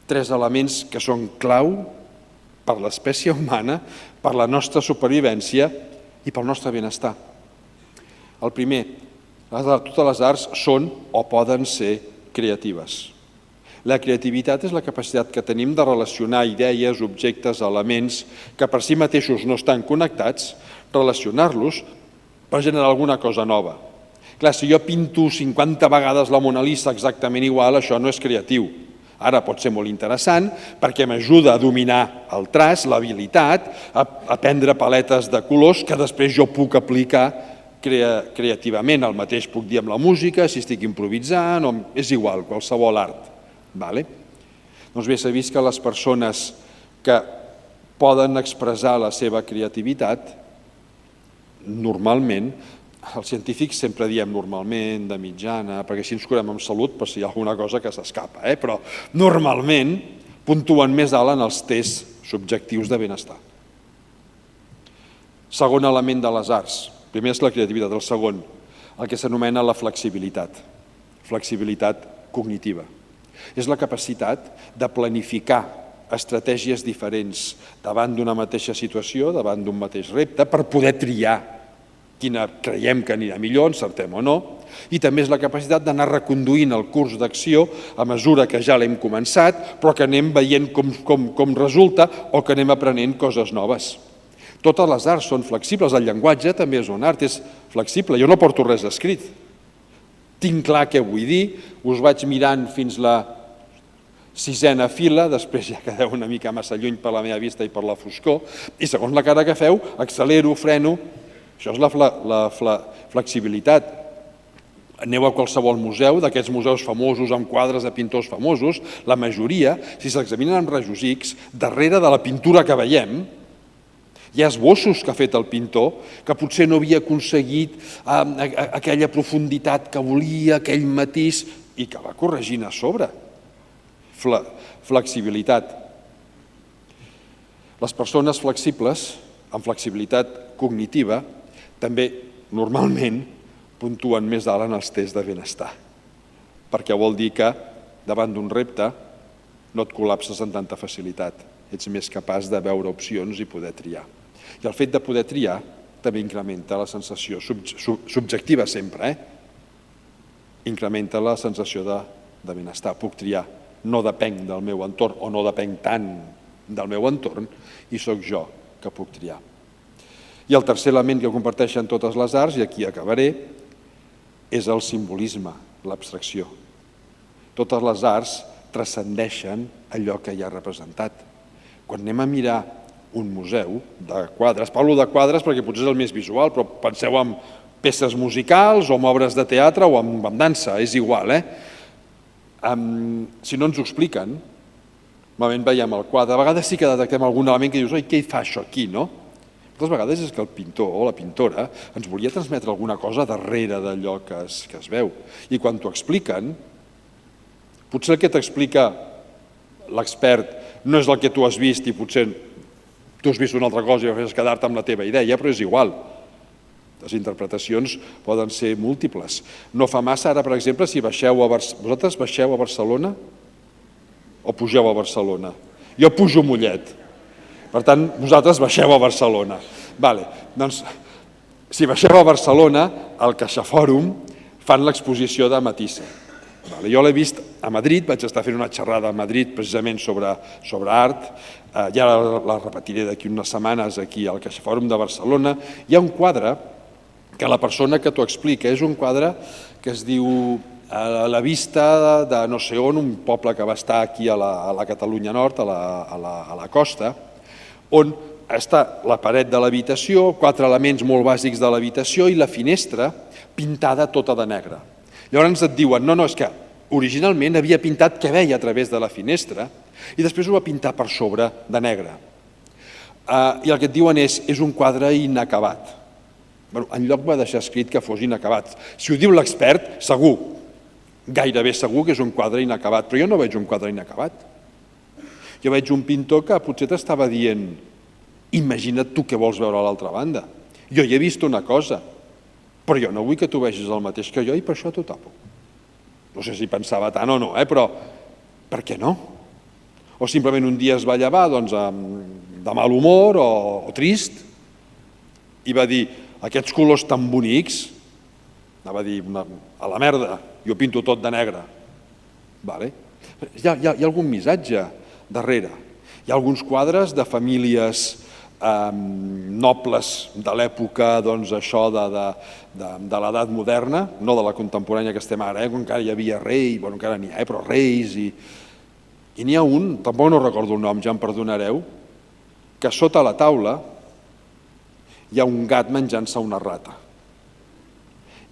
3 elements que són clau per l'espècie humana, per la nostra supervivència i pel nostre benestar. El primer, totes les arts són o poden ser creatives. La creativitat és la capacitat que tenim de relacionar idees, objectes, elements que per si mateixos no estan connectats, relacionar-los per generar alguna cosa nova. Clar, si jo pinto 50 vegades la Mona Lisa exactament igual, això no és creatiu. Ara pot ser molt interessant perquè m'ajuda a dominar el traç, l'habilitat, a prendre paletes de colors que després jo puc aplicar creativament. El mateix puc dir amb la música, si estic improvisant, és igual, qualsevol art. Doncs bé, s'ha vist que les persones que poden expressar la seva creativitat, normalment, els científics sempre diem normalment, de mitjana, perquè així ens curem amb salut per si hi ha alguna cosa que s'escapa, però normalment puntuen més alt en els tests subjectius de benestar. Segon element de les arts. Primer és la creativitat, el segon, el que s'anomena la flexibilitat. Flexibilitat cognitiva. És la capacitat de planificar estratègies diferents davant d'una mateixa situació, davant d'un mateix repte, per poder triar quina creiem que anirà millor, encertem o no, i també és la capacitat d'anar reconduint el curs d'acció a mesura que ja l'hem començat, però que anem veient com resulta o que anem aprenent coses noves. Totes les arts són flexibles, el llenguatge també és un art, és flexible, jo no porto res escrit. Tinc clar què vull dir, us vaig mirant fins la 6a fila, després ja quedeu una mica massa lluny per la meva vista i per la foscor, i segons la cara que feu, accelero, freno. Això és la flexibilitat. Aneu a qualsevol museu, d'aquests museus famosos amb quadres de pintors famosos, la majoria, si s'examinen amb rajos X, darrere de la pintura que veiem, hi ha esbossos que ha fet el pintor, que potser no havia aconseguit aquella profunditat que volia, aquell matís, i que va corregint a sobre. Flexibilitat. Les persones flexibles, amb flexibilitat cognitiva, també normalment puntuen més alt en els tests de benestar, perquè vol dir que davant d'un repte no et col·lapses amb tanta facilitat. ets més capaç de veure opcions i poder triar. I el fet de poder triar també incrementa la sensació subjectiva sempre, incrementa la sensació de benestar. Puc triar, no depenc del meu entorn o no depenc tant del meu entorn i sóc jo que puc triar. I el tercer element que comparteixen totes les arts, i aquí acabaré, és el simbolisme, l'abstracció. Totes les arts transcendeixen allò que hi ha representat. Quan anem a mirar un museu de quadres, parlo de quadres perquè potser és el més visual, però penseu en peces musicals o en obres de teatre o en dansa, és igual. Si no ens ho expliquen, normalment veiem el quadre, a vegades sí que detectem algun element que dius, oi, què hi fa això aquí, no? Moltes vegades és que el pintor o la pintora ens volia transmetre alguna cosa darrere d'allò que es veu. I quan t'ho expliquen, potser el que t'explica l'expert no és el que tu has vist i potser tu has vist una altra cosa i vas quedar-te amb la teva idea, però és igual. Les interpretacions poden ser múltiples. No fa massa, ara, per exemple, si vosaltres baixeu a Barcelona o pugeu a Barcelona? Jo pujo a Mollet. Per tant, vosaltres baixeu a Barcelona. Doncs, si baixeu a Barcelona, al CaixaFòrum fan l'exposició de Matisse. Jo l'he vist a Madrid, vaig estar fent una xerrada a Madrid precisament sobre art, ja la repetiré d'aquí unes setmanes aquí al CaixaFòrum de Barcelona. Hi ha un quadre que la persona que t'ho explica és un quadre que es diu a la vista de no sé on, un poble que va estar aquí a la Catalunya Nord, a la costa, on està la paret de l'habitació, 4 elements molt bàsics de l'habitació i la finestra pintada tota de negre. Llavors et diuen, no, és que originalment havia pintat què veia a través de la finestra i després ho va pintar per sobre de negre. I el que et diuen és un quadre inacabat. Enlloc va deixar escrit que fos inacabat. Si ho diu l'expert, segur, gairebé segur que és un quadre inacabat, però jo no veig un quadre inacabat. Jo veig un pintor que potser t'estava dient, imagina't tu què vols veure a l'altra banda. Jo hi he vist una cosa, però jo no vull que tu vegis el mateix que jo i per això t'ho tapo. No sé si pensava tant o no, però per què no? O simplement un dia es va llevar de mal humor o trist i va dir, aquests colors tan bonics, anava a dir, a la merda, jo pinto tot de negre. Hi ha algun missatge darrere. Hi ha alguns quadres de famílies nobles de l'època, això de l'edat moderna, no de la contemporània que estem ara, quan encara hi havia rei, encara n'hi ha, però reis, i n'hi ha un, tampoc no recordo el nom, ja em perdonareu, que sota la taula hi ha un gat menjant-se una rata.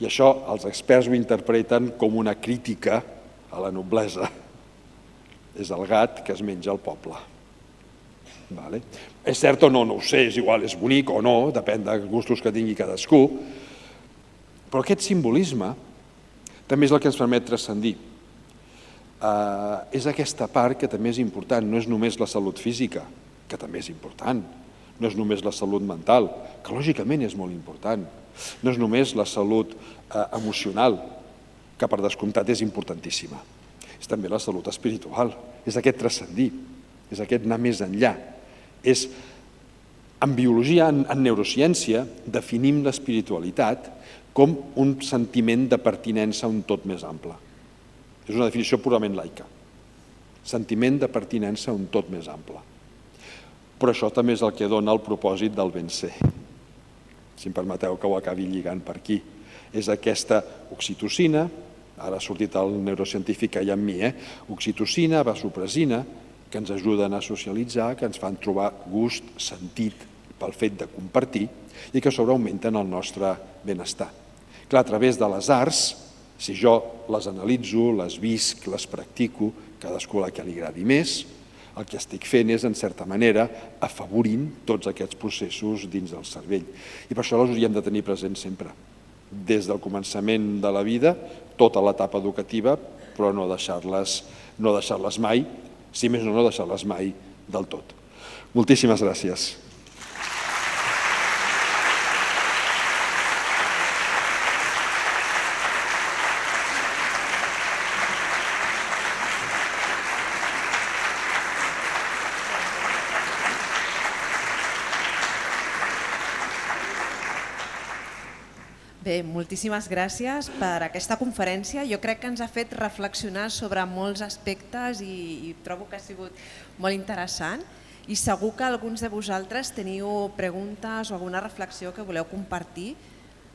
I això els experts ho interpreten com una crítica a la noblesa. És el gat que es menja el poble. És cert o no, no ho sé, és igual, és bonic o no, depèn dels gustos que tingui cadascú, però aquest simbolisme també és el que ens permet transcendir. És aquesta part que també és important, no és només la salut física, que també és important, no és només la salut mental, que lògicament és molt important, no és només la salut emocional, que per descomptat és importantíssima, és també la salut espiritual, és aquest transcendir, és aquest anar més enllà. En biologia, en neurociència, definim l'espiritualitat com un sentiment de pertinença a un tot més ample. És una definició purament laica. Sentiment de pertinença a un tot més ample. Però això també és el que dona el propòsit del ben ser. Si em permeteu que ho acabi lligant per aquí. És aquesta oxitocina, ara ha sortit el neurocientífic que hi ha en mi, oxitocina, vasopressina, que ens ajuden a socialitzar, que ens fan trobar gust, sentit pel fet de compartir i que a sobre augmenten el nostre benestar. Clar, a través de les arts, si jo les analitzo, les visc, les practico, cadascú la que li agradi més, el que estic fent és, en certa manera, afavorint tots aquests processos dins del cervell. I per això els hauríem de tenir presents sempre. Des del començament de la vida, tota l'etapa educativa, però no deixar-les mai, si més no deixar-les mai del tot. Moltíssimes gràcies. fer, moltíssimes gràcies per aquesta conferència. Jo crec que ens ha fet reflexionar sobre molts aspectes i trobo que ha sigut molt interessant. I segur que alguns de vosaltres teniu preguntes o alguna reflexió que voleu compartir.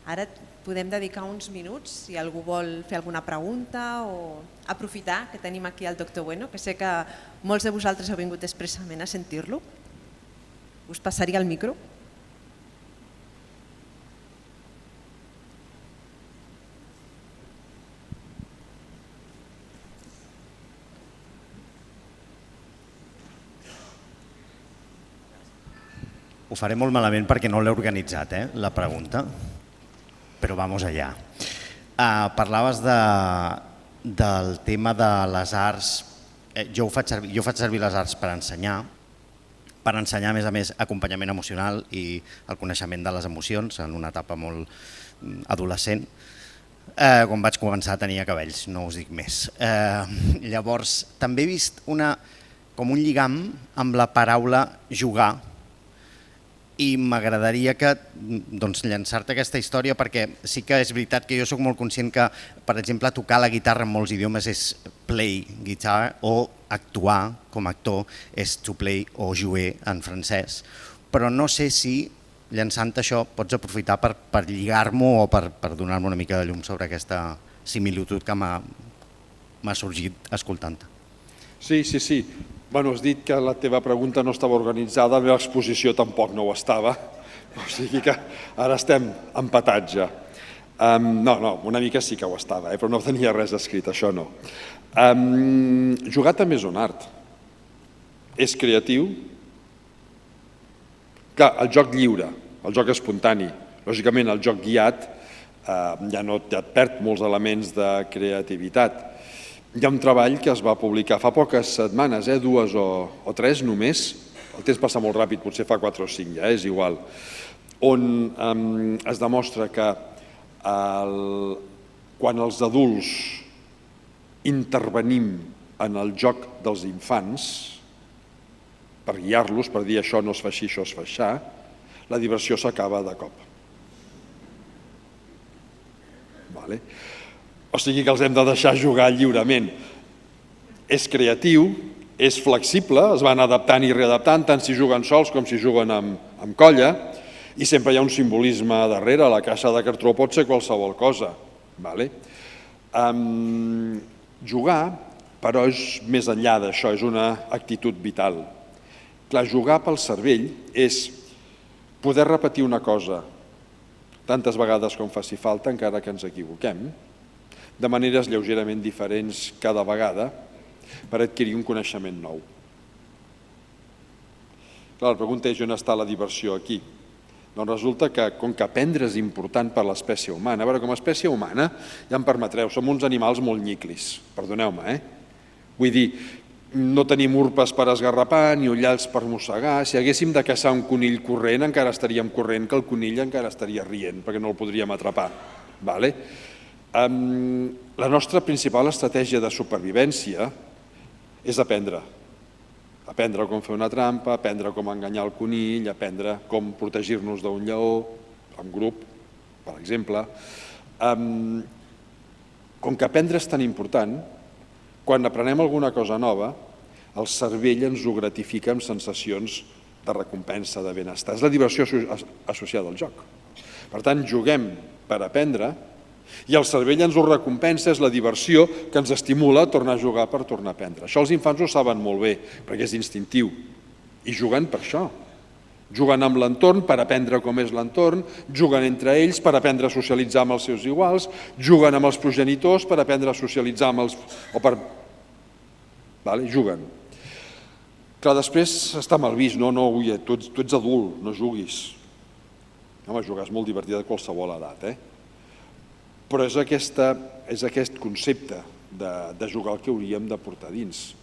Ara podem dedicar uns minuts si algú vol fer alguna pregunta o aprofitar que tenim aquí el doctor Bueno, que sé que molts de vosaltres heu vingut expressament a sentir-lo. Us passaria el micro. Ho faré molt malament perquè no l'he organitzat, la pregunta, però vamos allà. Parlaves del tema de les arts. Jo faig servir les arts per ensenyar, a més, acompanyament emocional i el coneixement de les emocions en una etapa molt adolescent. Quan vaig començar tenia cabells, no us dic més. Llavors, també he vist com un lligam amb la paraula jugar i m'agradaria llançar-te aquesta història perquè sí que és veritat que jo soc molt conscient que, per exemple, tocar la guitarra en molts idiomes és play guitar o actuar com a actor és to play o jouer en francès, però no sé si llançant això pots aprofitar per lligar-m'ho o per donar-me una mica de llum sobre aquesta similitud que m'ha sorgit escoltant-te. Sí. Bueno, has dit que la teva pregunta no estava organitzada, la meva exposició tampoc no ho estava, o sigui que ara estem empatats ja. No, una mica sí que ho estava, però no tenia res escrit, això no. Jugar també és un art. És creatiu. Clar, el joc lliure, el joc espontani, lògicament el joc guiat ja et perd molts elements de creativitat. Hi ha un treball que es va publicar fa poques setmanes, 2 o 3 només, el temps passa molt ràpid, potser fa 4 o 5 ja, és igual, on es demostra que quan els adults intervenim en el joc dels infants, per guiar-los, per dir això no es fa així, això es fa així, la diversió s'acaba de cop. O sigui que els hem de deixar jugar lliurement. És creatiu, és flexible, es van adaptant i readaptant, tant si juguen sols com si juguen amb colla, i sempre hi ha un simbolisme darrere, la caixa de cartró pot ser qualsevol cosa. Jugar, però, és més enllà d'això, és una actitud vital. Clar, jugar pel cervell és poder repetir una cosa tantes vegades com faci falta, encara que ens equivoquem, de maneres lleugerament diferents cada vegada per adquirir un coneixement nou. Clar, la pregunta és on està la diversió aquí? Doncs resulta que, com que aprendre és important per l'espècie humana, a veure, com a espècie humana, ja em permetreu, som uns animals molt nyiclis, perdoneu-me, Vull dir, no tenim urpes per esgarrapar ni ullals per mossegar. Si haguéssim de caçar un conill corrent, encara estaríem corrent que el conill encara estaria rient, perquè no el podríem atrapar. La nostra principal estratègia de supervivència és aprendre. Aprendre com fer una trampa, aprendre com enganyar el conill, aprendre com protegir-nos d'un lleó, en grup, per exemple. Com que aprendre és tan important, quan aprenem alguna cosa nova, el cervell ens ho gratifica amb sensacions de recompensa, de benestar. És la diversió associada al joc. Per tant, juguem per aprendre i el cervell ens ho recompensa, és la diversió que ens estimula a tornar a jugar per tornar a aprendre. Això els infants ho saben molt bé, perquè és instintiu, i juguen per això. Juguen amb l'entorn per aprendre com és l'entorn, juguen entre ells per aprendre a socialitzar amb els seus iguals, juguen amb els progenitors per aprendre a socialitzar amb els... Juguen. Clar, després està mal vist, no, tu ets adult, no juguis. Home, jugar és molt divertit a qualsevol edat, Però és aquest concepte de jugar el que hauríem de portar dins.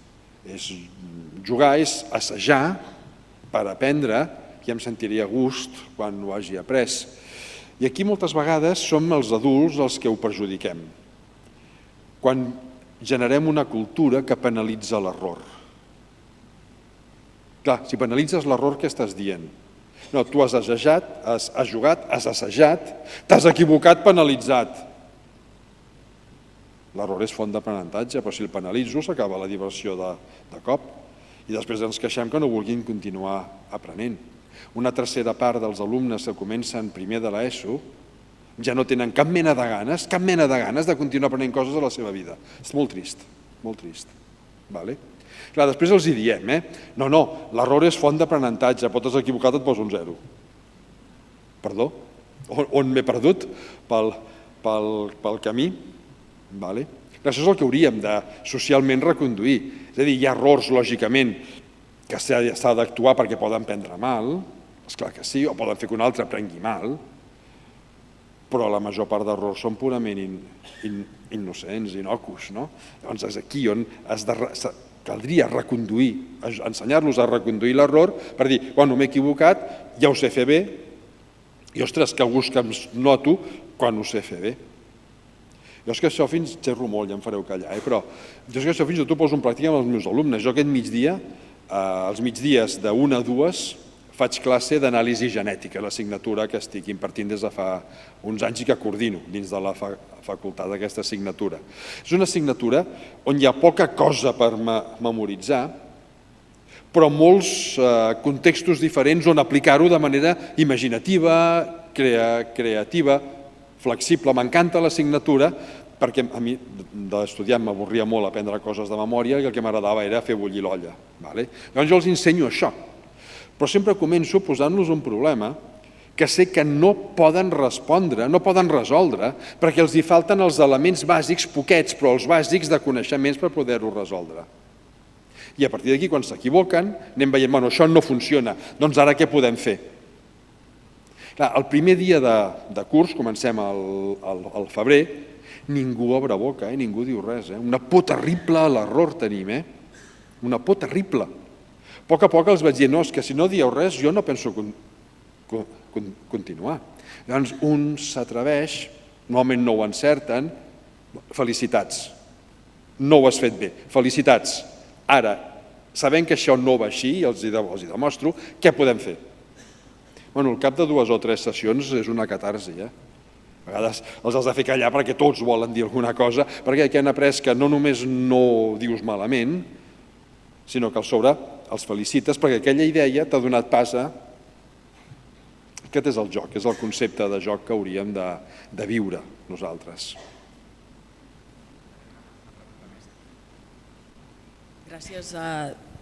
Jugar és assajar per aprendre i em sentiria a gust quan ho hagi après. I aquí moltes vegades som els adults els que ho perjudiquem. Quan generem una cultura que penalitza l'error. Clar, si penalitzes l'error, què estàs dient? No, tu has assajat, has jugat, has assajat, t'has equivocat, penalitzat. L'error és font d'aprenentatge, però si el penalitzo s'acaba la diversió de cop i després ens queixem que no vulguin continuar aprenent. Una tercera part dels alumnes que comencen primer de l'ESO ja no tenen cap mena de ganes de continuar aprenent coses a la seva vida. És molt trist, molt trist. Clar, després els hi diem, no, l'error és font d'aprenentatge, pot estar equivocat, et poso un 0. Perdó? On m'he perdut? Pel camí? Això és el que hauríem de socialment reconduir. És a dir, hi ha errors, lògicament, que s'ha d'actuar perquè poden prendre mal, esclar que sí, o poden fer que un altre prengui mal, però la major part d'errors són purament innocents, innocus. Llavors és aquí on caldria reconduir, ensenyar-los a reconduir l'error per dir, bueno, m'he equivocat, ja ho sé fer bé, i ostres, que gust que em noto quan ho sé fer bé. Jo és que això fins xerro molt, ja em fareu callar, però jo és que això fins i tot ho poso en pràctica amb els meus alumnes. Jo aquest migdia, els migdies de 1 a 2, faig classe d'anàlisi genètica, l'assignatura que estic impartint des de fa uns anys i que coordino dins de la facultat d'aquesta assignatura. És una assignatura on hi ha poca cosa per memoritzar, però molts contextos diferents on aplicar-ho de manera imaginativa, creativa, flexible. M'encanta l'assignatura perquè a mi d'estudiant m'avorria molt aprendre coses de memòria i el que m'agradava era fer bullir l'olla. Llavors jo els ensenyo això, però sempre començo posant-los un problema que sé que no poden respondre, no poden resoldre, perquè els hi falten els elements bàsics, poquets, però els bàsics de coneixements per poder-ho resoldre. I a partir d'aquí, quan s'equivoquen, anem veient, bueno, això no funciona, doncs ara què podem fer? El primer dia de curs, comencem al febrer, ningú obre boca, ningú diu res. Una por terrible a l'error tenim, una por terrible. A poc els vaig dir, no, és que si no dieu res jo no penso continuar. Llavors un s'atreveix, normalment no ho encerten, felicitats, no ho has fet bé, felicitats. Ara, sabent que això no va així, els hi demostro, què podem fer? Al cap de 2 o 3 sessions és una catarsi. A vegades els has de fer callar perquè tots volen dir alguna cosa, perquè han après que no només no dius malament, sinó que al sobre els felicites perquè aquella idea t'ha donat pas a... Aquest és el joc, és el concepte de joc que hauríem de viure nosaltres. Gràcies,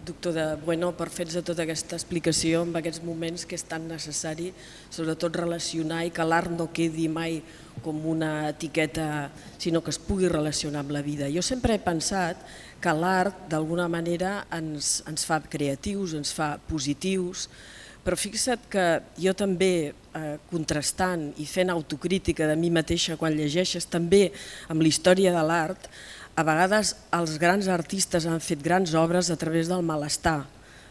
doctor de Bueno, per fer-nos tota aquesta explicació en aquests moments que és tan necessari, sobretot relacionar i que l'art no quedi mai com una etiqueta, sinó que es pugui relacionar amb la vida. Jo sempre he pensat que l'art d'alguna manera ens fa creatius, ens fa positius, però fixa't que jo també, contrastant i fent autocrítica de mi mateixa quan llegeixes també amb la història de l'art, a vegades els grans artistes han fet grans obres a través del malestar.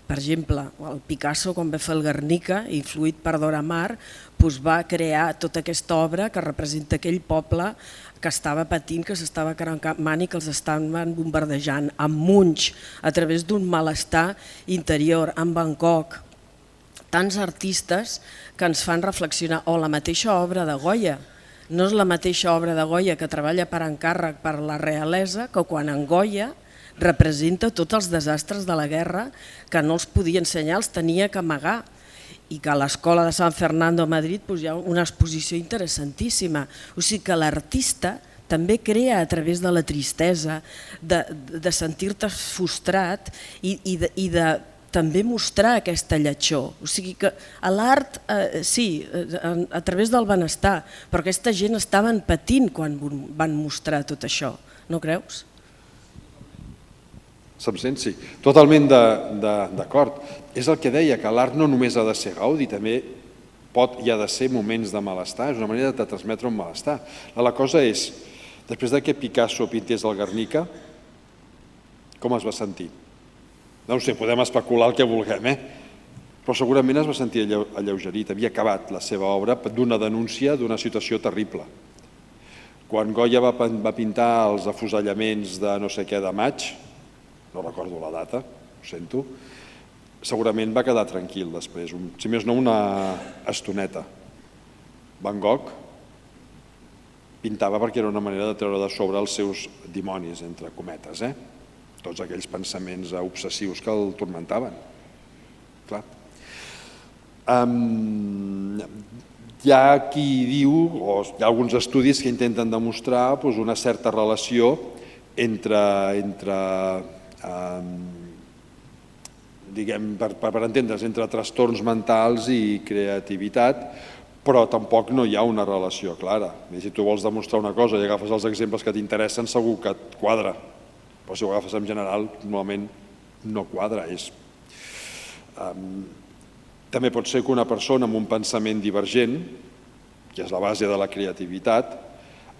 Per exemple, el Picasso, quan va fer el Guernica, influït per Dora Maar, va crear tota aquesta obra que representa aquell poble que estava patint, que s'estava cremant i que els estaven bombardejant, amb Munch, a través d'un malestar interior, amb Van Gogh. Tants artistes que ens fan reflexionar, o la mateixa obra de Goya. No és la mateixa obra de Goya que treballa per encàrrec per la realesa que quan en Goya representa tots els desastres de la guerra que no els podia ensenyar, els tenia que amagar. I que a l'Escola de San Fernando a Madrid hi ha una exposició interessantíssima. O sigui que l'artista també crea a través de la tristesa, de sentir-te frustrat i de també mostrar aquesta lletjor. O sigui que l'art, sí, a través del benestar, però aquesta gent estaven patint quan van mostrar tot això, no creus? Se'm sent, sí. Totalment d'acord. És el que deia, que l'art no només ha de ser gaudi, també pot i ha de ser moments de malestar, és una manera de transmetre un malestar. La cosa és, després que Picasso pintés el Guernica, com es va sentir? No ho sé, podem especular el que vulguem, però segurament es va sentir alleugerit, havia acabat la seva obra d'una denúncia d'una situació terrible. Quan Goya va pintar els afusellaments de no sé què de maig, no recordo la data, ho sento, segurament va quedar tranquil després, si més no una estoneta. Van Gogh pintava perquè era una manera de treure de sobre els seus dimonis, entre cometes, tots aquells pensaments obsessius que el tormentaven. Clar. Hi ha qui diu, o hi ha alguns estudis que intenten demostrar una certa relació entre diguem, per entendre's, entre trastorns mentals i creativitat, però tampoc no hi ha una relació clara. Si tu vols demostrar una cosa i agafes els exemples que t'interessen, segur que et quadra, però si ho agafes en general, normalment no quadra. També pot ser que una persona amb un pensament divergent, que és la base de la creativitat,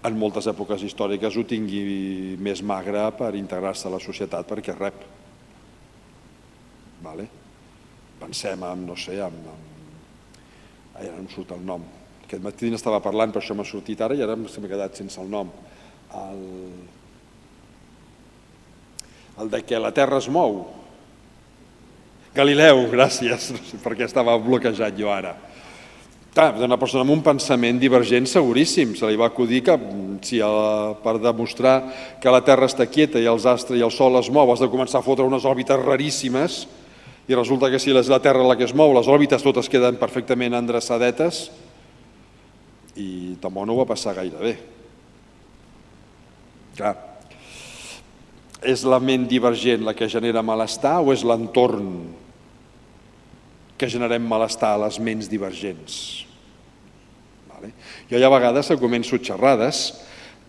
en moltes èpoques històriques ho tingui més magre per integrar-se a la societat perquè rep. Pensem en, no sé, ara no em surt el nom. Aquest matí n'estava parlant, però això m'ha sortit ara i ara m'he quedat sense el nom. El de que la Terra es mou. Galileu, gràcies, no sé per què estava bloquejat jo ara. Una persona amb un pensament divergent seguríssim. Se li va acudir que si per demostrar que la Terra està quieta i els astres i el Sol es mou has de començar a fotre unes òrbites raríssimes i resulta que si és la Terra la que es mou, les òrbites totes queden perfectament endreçadetes i tampoc no ho va passar gaire bé. Clar, és la ment divergent la que genera malestar o és l'entorn que generem malestar a les ments divergents? Jo ja a vegades començo xerrades,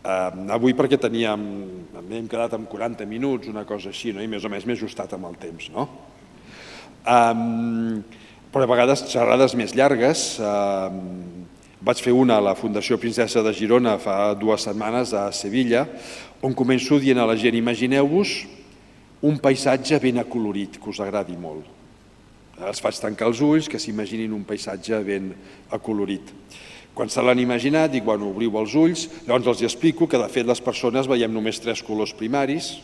avui perquè hem quedat amb 40 minuts, una cosa així, i més o menys m'he ajustat amb el temps, no? Però a vegades xerrades més llargues. Vaig fer una a la Fundació Princesa de Girona fa 2 setmanes a Sevilla, on començo dient a la gent: imagineu-vos un paisatge ben acolorit, que us agradi molt. Els faig tancar els ulls, que s'imaginin un paisatge ben acolorit. Quan se l'han imaginat, dic, bueno, obriu els ulls, llavors els explico que de fet les persones veiem només 3 colors primaris,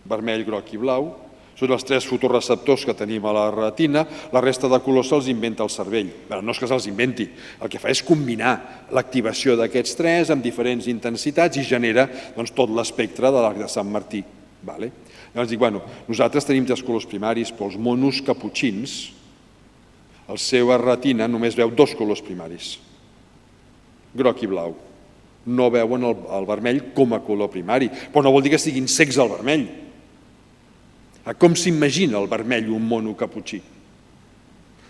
vermell, groc i blau. Són els 3 fotoreceptors que tenim a la retina, la resta de colors se'ls inventa el cervell. No és que se'ls inventi, el que fa és combinar l'activació d'aquests 3 amb diferents intensitats i genera tot l'espectre de l'arc de Sant Martí. Llavors dic, bueno, nosaltres tenim 3 colors primaris, però els monos caputxins, la seva retina només veu 2 colors primaris, groc i blau. No veuen el vermell com a color primari, però no vol dir que siguin cecs al vermell. Com s'imagina el vermell un mono caputxí?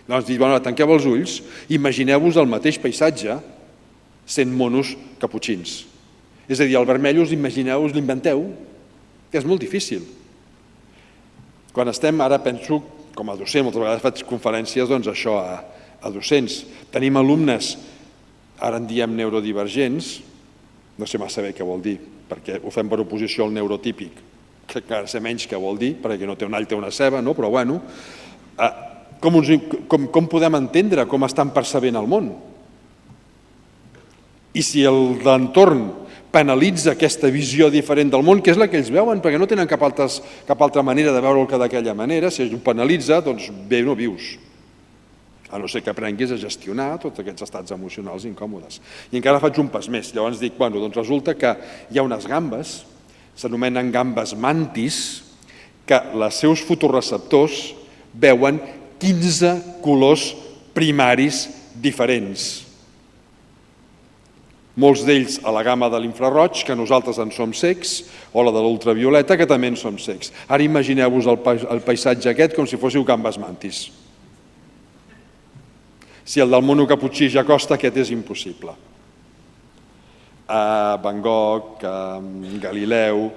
Doncs dic, bueno, tanqueu els ulls, imagineu-vos el mateix paisatge sent monos caputxins. És a dir, el vermell us imagineu, us l'inventeu, que és molt difícil. Quan estem, ara penso, com a docent, moltes vegades faig conferències, doncs això, a docents. Tenim alumnes, ara en diem neurodivergents, no sé massa bé què vol dir, perquè ho fem per oposició al neurotípic, que encara sé menys què vol dir, perquè no té un all, té una ceba, però bueno, com podem entendre com estan percebent el món? I si l'entorn penalitza aquesta visió diferent del món, que és la que ells veuen, perquè no tenen cap altra manera de veure'l que d'aquella manera, si ho penalitza, doncs bé no vius. A no ser que aprenguis a gestionar tots aquests estats emocionals incòmodes. I encara faig un pas més. Llavors dic, bueno, doncs resulta que hi ha unes gambes, s'anomenen gambes mantis, que els seus fotoreceptors veuen 15 colors primaris diferents. Molts d'ells a la gamma de l'infraroig, que nosaltres en som cecs, o la de l'ultravioleta, que també en som cecs. Ara imagineu-vos el paisatge aquest com si fóssiu gambes mantis. Si el del mono caputxí ja costa, aquest és impossible. Van Gogh, Galileu,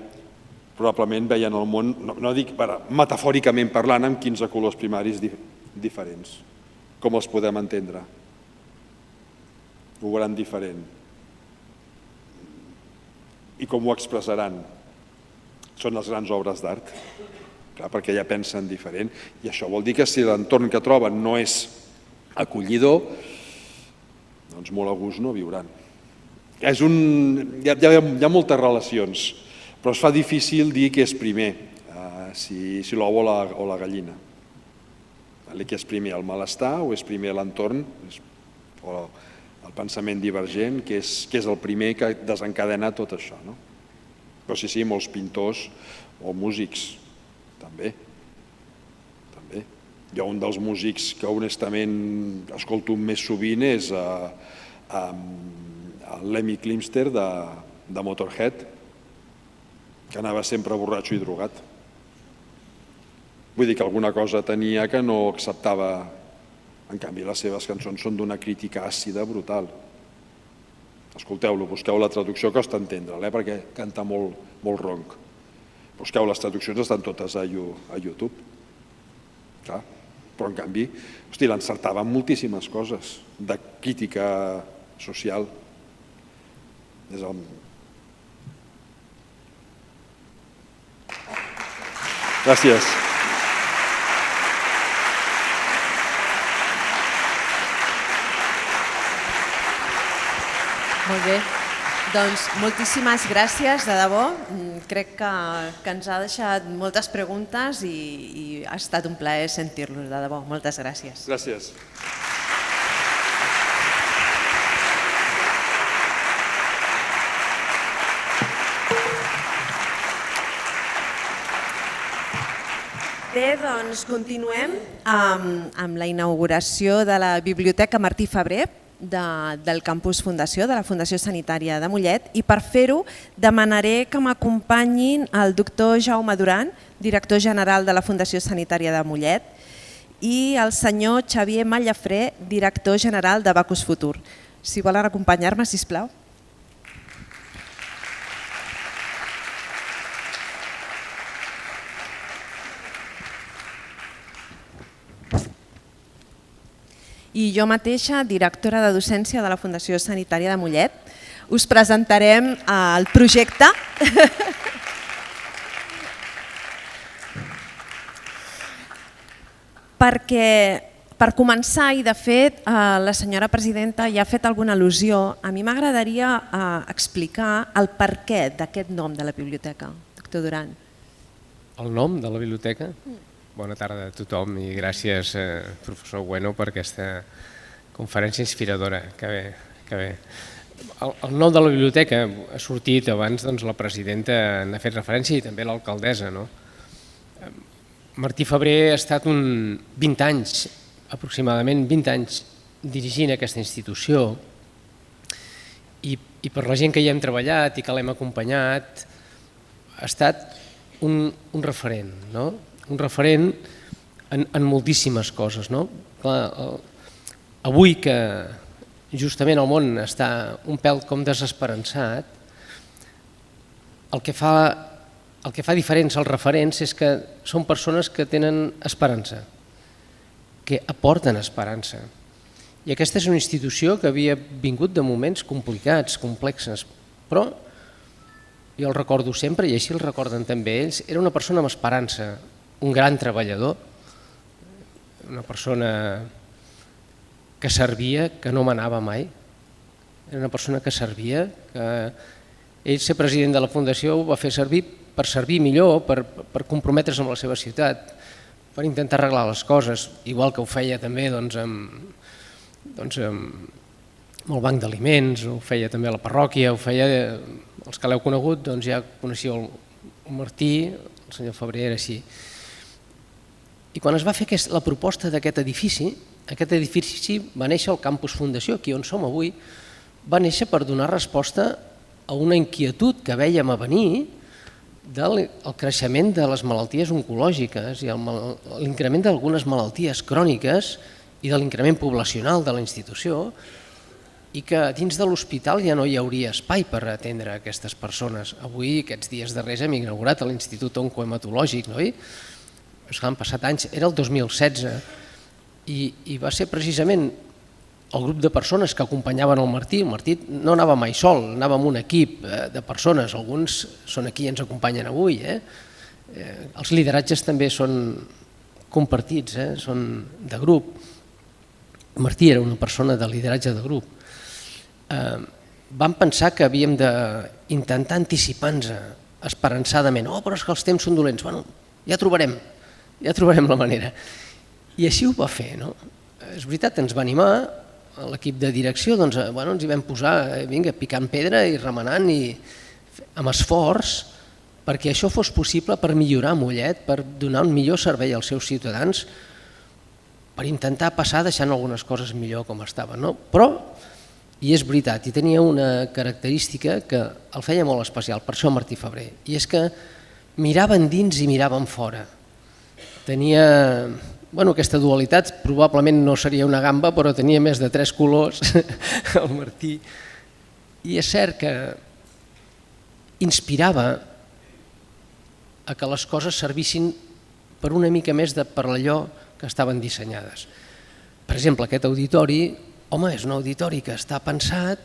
probablement veien el món, no dic metafòricament parlant, amb 15 colors primaris diferents. Com els podem entendre? Ho veuran diferent. I com ho expressaran? Són les grans obres d'art, perquè ja pensen diferent. I això vol dir que si l'entorn que troben no és acollidor, doncs molt a gust no viuran. Hi ha moltes relacions, però es fa difícil dir què és primer, si l'ou o la gallina. Que és primer el malestar o és primer l'entorn o el pensament divergent, que és el primer que desencadena tot això. Però sí, molts pintors o músics també. Jo un dels músics que honestament escolto més sovint és el Lemmy Kilmister de Motorhead, que anava sempre borratxo i drogat. Vull dir que alguna cosa tenia que no acceptava. En canvi, les seves cançons són d'una crítica àcida brutal. Escolteu-lo, busqueu la traducció, costa entendre'l, perquè canta molt ronc. Busqueu les traduccions, estan totes a YouTube. Clar. Però en canvi, l'encertava en moltíssimes coses de crítica social. Gràcies. Molt bé. Doncs moltíssimes gràcies, de debò. Crec que ens ha deixat moltes preguntes i ha estat un plaer sentir-los, de debò. Moltes gràcies. Gràcies. Bé, doncs continuem amb la inauguració de la Biblioteca Martí Febrer del Campus Fundació, de la Fundació Sanitària de Mollet, i per fer-ho demanaré que m'acompanyin el doctor Jaume Duran, director general de la Fundació Sanitària de Mollet, i el senyor Xavier Mallafré, director general de Bacus Futur. Si volen acompanyar-me, sisplau. I jo mateixa, directora de docència de la Fundació Sanitària de Mollet, us presentarem el projecte. Perquè, per començar, i de fet la senyora presidenta ja ha fet alguna al·lusió, a mi m'agradaria explicar el perquè d'aquest nom de la biblioteca, doctor Duran. El nom de la biblioteca? Bona tarda a tothom i gràcies, professor Bueno, per aquesta conferència inspiradora. Que bé. El nom de la biblioteca ha sortit abans, la presidenta n'ha fet referència i també l'alcaldessa. Martí Febrer ha estat 20 anys, aproximadament 20 anys, dirigint aquesta institució i per la gent que hi hem treballat i que l'hem acompanyat ha estat un referent, no? Un referent en moltíssimes coses. Avui que justament el món està un pèl com desesperançat, el que fa diferents els referents és que són persones que tenen esperança, que aporten esperança. I aquesta és una institució que havia vingut de moments complicats, complexes, però jo el recordo sempre, i així el recorden també ells, era una persona amb esperança, un gran treballador, una persona que servia, que no manava mai, era una persona que servia, que ell ser president de la Fundació ho va fer servir per servir millor, per comprometre's amb la seva ciutat, per intentar arreglar les coses, igual que ho feia també amb el banc d'aliments, ho feia també a la parròquia, ho feia, els que l'heu conegut ja coneixíeu el Martí, el senyor Febrer era així. I quan es va fer la proposta d'aquest edifici va néixer al Campus Fundació, aquí on som avui, va néixer per donar resposta a una inquietud que vèiem a venir del creixement de les malalties oncològiques i l'increment d'algunes malalties cròniques i de l'increment poblacional de la institució, i que dins de l'hospital ja no hi hauria espai per atendre aquestes persones. Avui, aquests dies darrers, hem inaugurat l'Institut Oncohematològic, no? Han passat anys, era el 2016, i va ser precisament el grup de persones que acompanyaven el Martí. El Martí no anava mai sol, anava amb un equip de persones, alguns són aquí i ens acompanyen avui. Els lideratges també són compartits, són de grup. El Martí era una persona de lideratge de grup. Vam pensar que havíem d'intentar anticipar-nos esperançadament. Però és que els temps són dolents. Ja trobarem la manera. I així ho va fer, no? És veritat, ens va animar, l'equip de direcció, doncs, ens hi vam posar, vinga, picant pedra i remenant i amb esforç perquè això fos possible, per millorar Mollet, per donar un millor servei als seus ciutadans, per intentar passar deixant algunes coses millor com estaven, no? Però, i és veritat, i tenia una característica que el feia molt especial, per això Martí Febrer, i és que miraven dins i miraven fora. Tenia aquesta dualitat, probablement no seria una gamba, però tenia més de 3 colors, el Martí. I és cert que inspirava a que les coses servissin per una mica més per allò que estaven dissenyades. Per exemple, aquest auditori, és un auditori que està pensat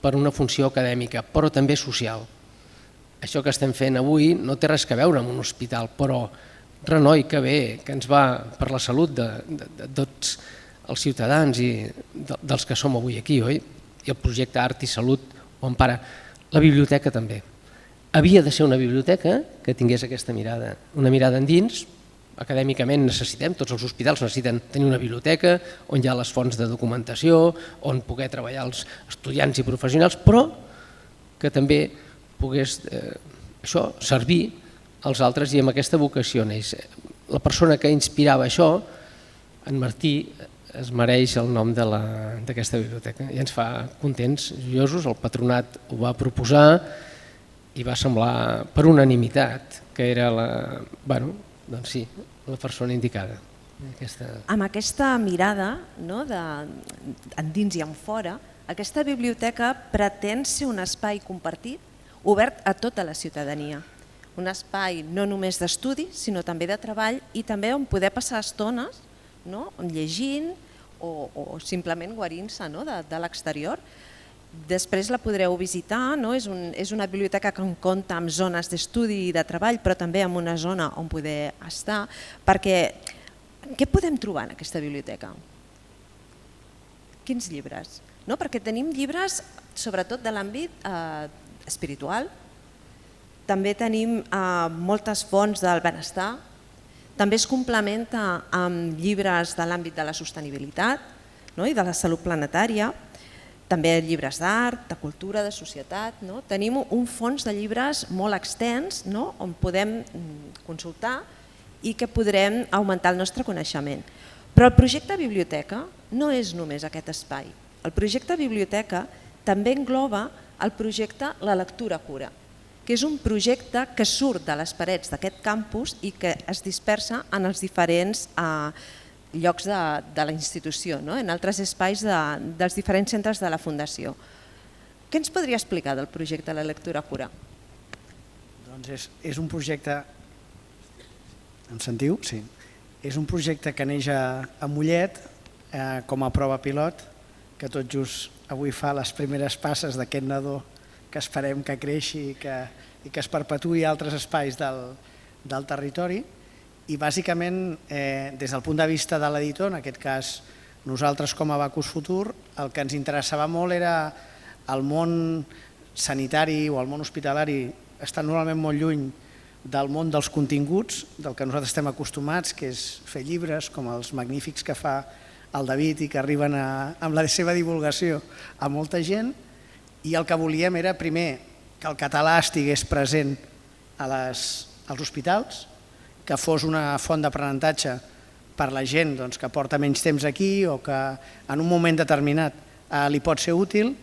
per una funció acadèmica, però també social. Això que estem fent avui no té res a veure amb un hospital, però renoi que bé, que ens va per la salut de tots els ciutadans i dels que som avui aquí, oi? I el projecte Art i Salut ho empara. La biblioteca també. Havia de ser una biblioteca que tingués aquesta mirada, una mirada endins. Acadèmicament necessitem, tots els hospitals necessiten tenir una biblioteca on hi ha les fonts de documentació, on poder treballar els estudiants i professionals, però que també pogués servir als altres i amb aquesta vocació neix. La persona que inspirava això, en Martí, es mereix el nom d'aquesta biblioteca i ens fa contents, joiosos. El patronat ho va proposar i va semblar per unanimitat que era la persona indicada. Amb aquesta mirada endins i enfora, aquesta biblioteca pretén ser un espai compartit, obert a tota la ciutadania. Un espai no només d'estudi, sinó també de treball i també on poder passar estones llegint o simplement guarint-se de l'exterior. Després la podreu visitar, és una biblioteca que compta amb zones d'estudi i de treball, però també amb una zona on poder estar, perquè què podem trobar en aquesta biblioteca? Quins llibres? Perquè tenim llibres sobretot de l'àmbit espiritual, també tenim moltes fonts del benestar, també es complementa amb llibres de l'àmbit de la sostenibilitat i de la salut planetària, també llibres d'art, de cultura, de societat. Tenim un fons de llibres molt extens on podem consultar i que podrem augmentar el nostre coneixement. Però el projecte Biblioteca no és només aquest espai. El projecte Biblioteca també engloba el projecte La lectura cura, que és un projecte que surt de les parets d'aquest campus i que es dispersa en els diferents llocs de la institució, en altres espais dels diferents centres de la Fundació. Què ens podria explicar del projecte La lectura cura? Doncs és un projecte... Em sentiu? Sí. És un projecte que neix a Mollet com a prova pilot, que tot just avui fa les primeres passes d'aquest nadó que esperem que creixi i que es perpetuï a altres espais del territori. I bàsicament, des del punt de vista de l'editor, en aquest cas nosaltres com a Bacus Futur, el que ens interessava molt era el món sanitari o el món hospitalari està normalment molt lluny del món dels continguts, del que nosaltres estem acostumats, que és fer llibres com els magnífics que fa el David i que arriben amb la seva divulgació a molta gent, i el que volíem era primer que el català estigués present als hospitals, que fos una font d'aprenentatge per la gent que porta menys temps aquí o que en un moment determinat li pot ser útil.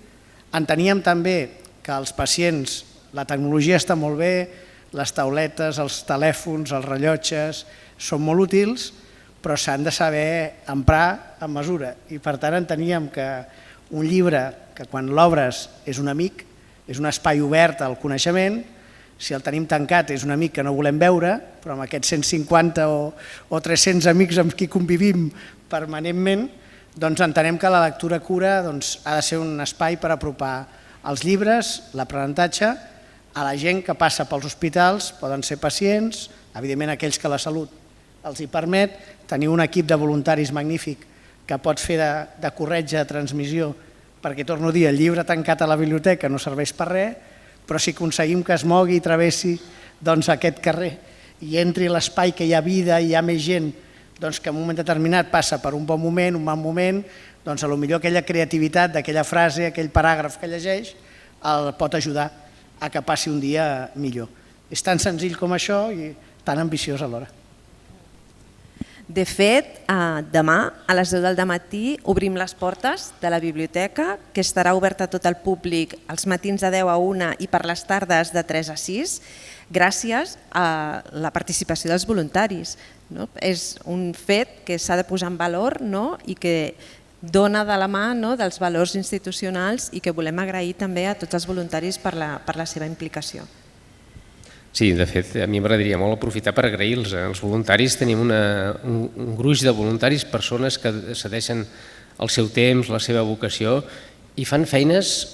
Enteníem també que els pacients, la tecnologia està molt bé, les tauletes, els telèfons, els rellotges són molt útils, però s'han de saber emprar amb mesura. I per tant enteníem que un llibre que quan l'obres és un amic, és un espai obert al coneixement, si el tenim tancat és un amic que no volem veure, però amb aquests 150 o 300 amics amb qui convivim permanentment, doncs entenem que la lectura cura ha de ser un espai per apropar els llibres, l'aprenentatge, a la gent que passa pels hospitals, poden ser pacients, evidentment aquells que la salut els hi permet, tenir un equip de voluntaris magnífic que pot fer de corretge de transmissió, perquè torno a dir, el llibre tancat a la biblioteca no serveix per res, però si aconseguim que es mogui i travessi aquest carrer i entri l'espai que hi ha vida i hi ha més gent doncs, que en un moment determinat passa per un bon moment, un mal moment, doncs potser aquella creativitat d'aquella frase, aquell paràgraf que llegeix, el pot ajudar a que passi un dia millor. És tan senzill com això i tan ambiciós alhora. De fet, demà a les 10 del matí obrim les portes de la biblioteca, que estarà oberta a tot el públic els matins de 10 a 1 i per les tardes de 3 a 6, gràcies a la participació dels voluntaris. És un fet que s'ha de posar en valor i que dona de la mà dels valors institucionals i que volem agrair també a tots els voluntaris per la seva implicació. Sí, de fet, a mi m'agradaria molt aprofitar per agrair-los. Els voluntaris, tenim un gruix de voluntaris, persones que cedeixen el seu temps, la seva vocació i fan feines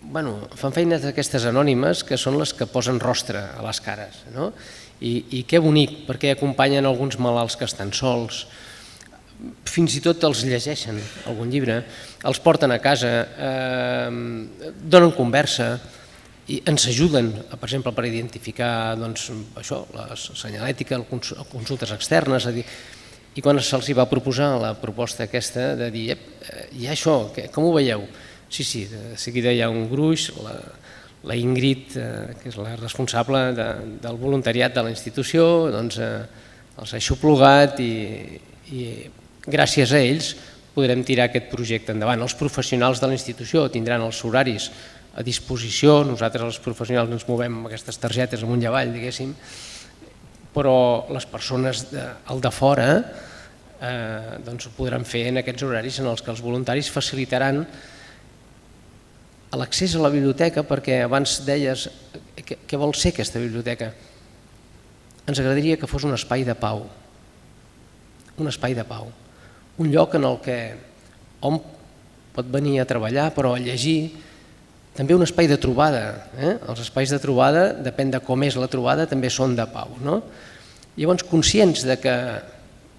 d'aquestes anònimes que són les que posen rostre a les cares. I que bonic, perquè acompanyen alguns malalts que estan sols, fins i tot els llegeixen algun llibre, els porten a casa, donen conversa, i ens ajuden, per exemple, per identificar la senyalètica, consultes externes, i quan se'ls va proposar la proposta aquesta de dir hi ha això, com ho veieu? Sí, de seguida hi ha un gruix, la Ingrid, que és la responsable del voluntariat de la institució, els ha aixoplugat i gràcies a ells podrem tirar aquest projecte endavant. Els professionals de la institució tindran els horaris a disposició, nosaltres els professionals ens movem amb aquestes targetes amunt i avall, diguéssim, però les persones al de fora ho podran fer en aquests horaris en els que els voluntaris facilitaran l'accés a la biblioteca, perquè abans deies què vol ser aquesta biblioteca. Ens agradaria que fos un espai de pau, un lloc en el que hom pot venir a treballar però a llegir, també un espai de trobada. Els espais de trobada, depèn de com és la trobada, també són de pau. Llavors, conscients que,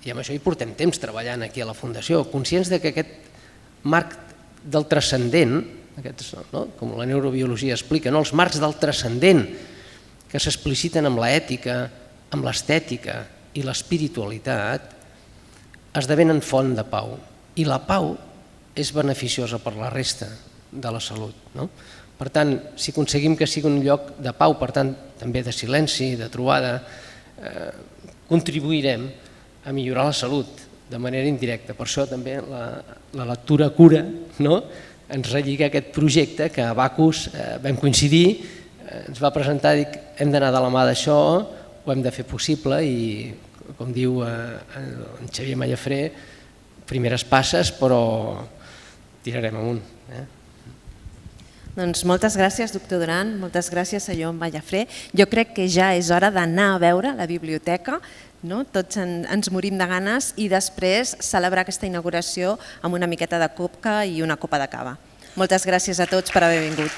i amb això hi portem temps treballant aquí a la Fundació, conscients que aquest marc del transcendent, com la neurobiologia explica, els marcs del transcendent que s'expliciten amb l'ètica, amb l'estètica i l'espiritualitat, esdevenen font de pau. I la pau és beneficiosa per la resta de la salut. Per tant, si aconseguim que sigui un lloc de pau, per tant, també de silenci, de trobada, contribuirem a millorar la salut de manera indirecta. Per això també la lectura cura ens relliga aquest projecte que a Bacus vam coincidir, ens va presentar i dic hem d'anar de la mà d'això, ho hem de fer possible i, com diu en Xavier Mallafré, primeres passes, però tirarem amunt. Doncs moltes gràcies, doctor Duran, moltes gràcies, senyor Mallafré. Jo crec que ja és hora d'anar a veure la biblioteca, tots ens morim de ganes i després celebrar aquesta inauguració amb una miqueta de coca i una copa de cava. Moltes gràcies a tots per haver vingut.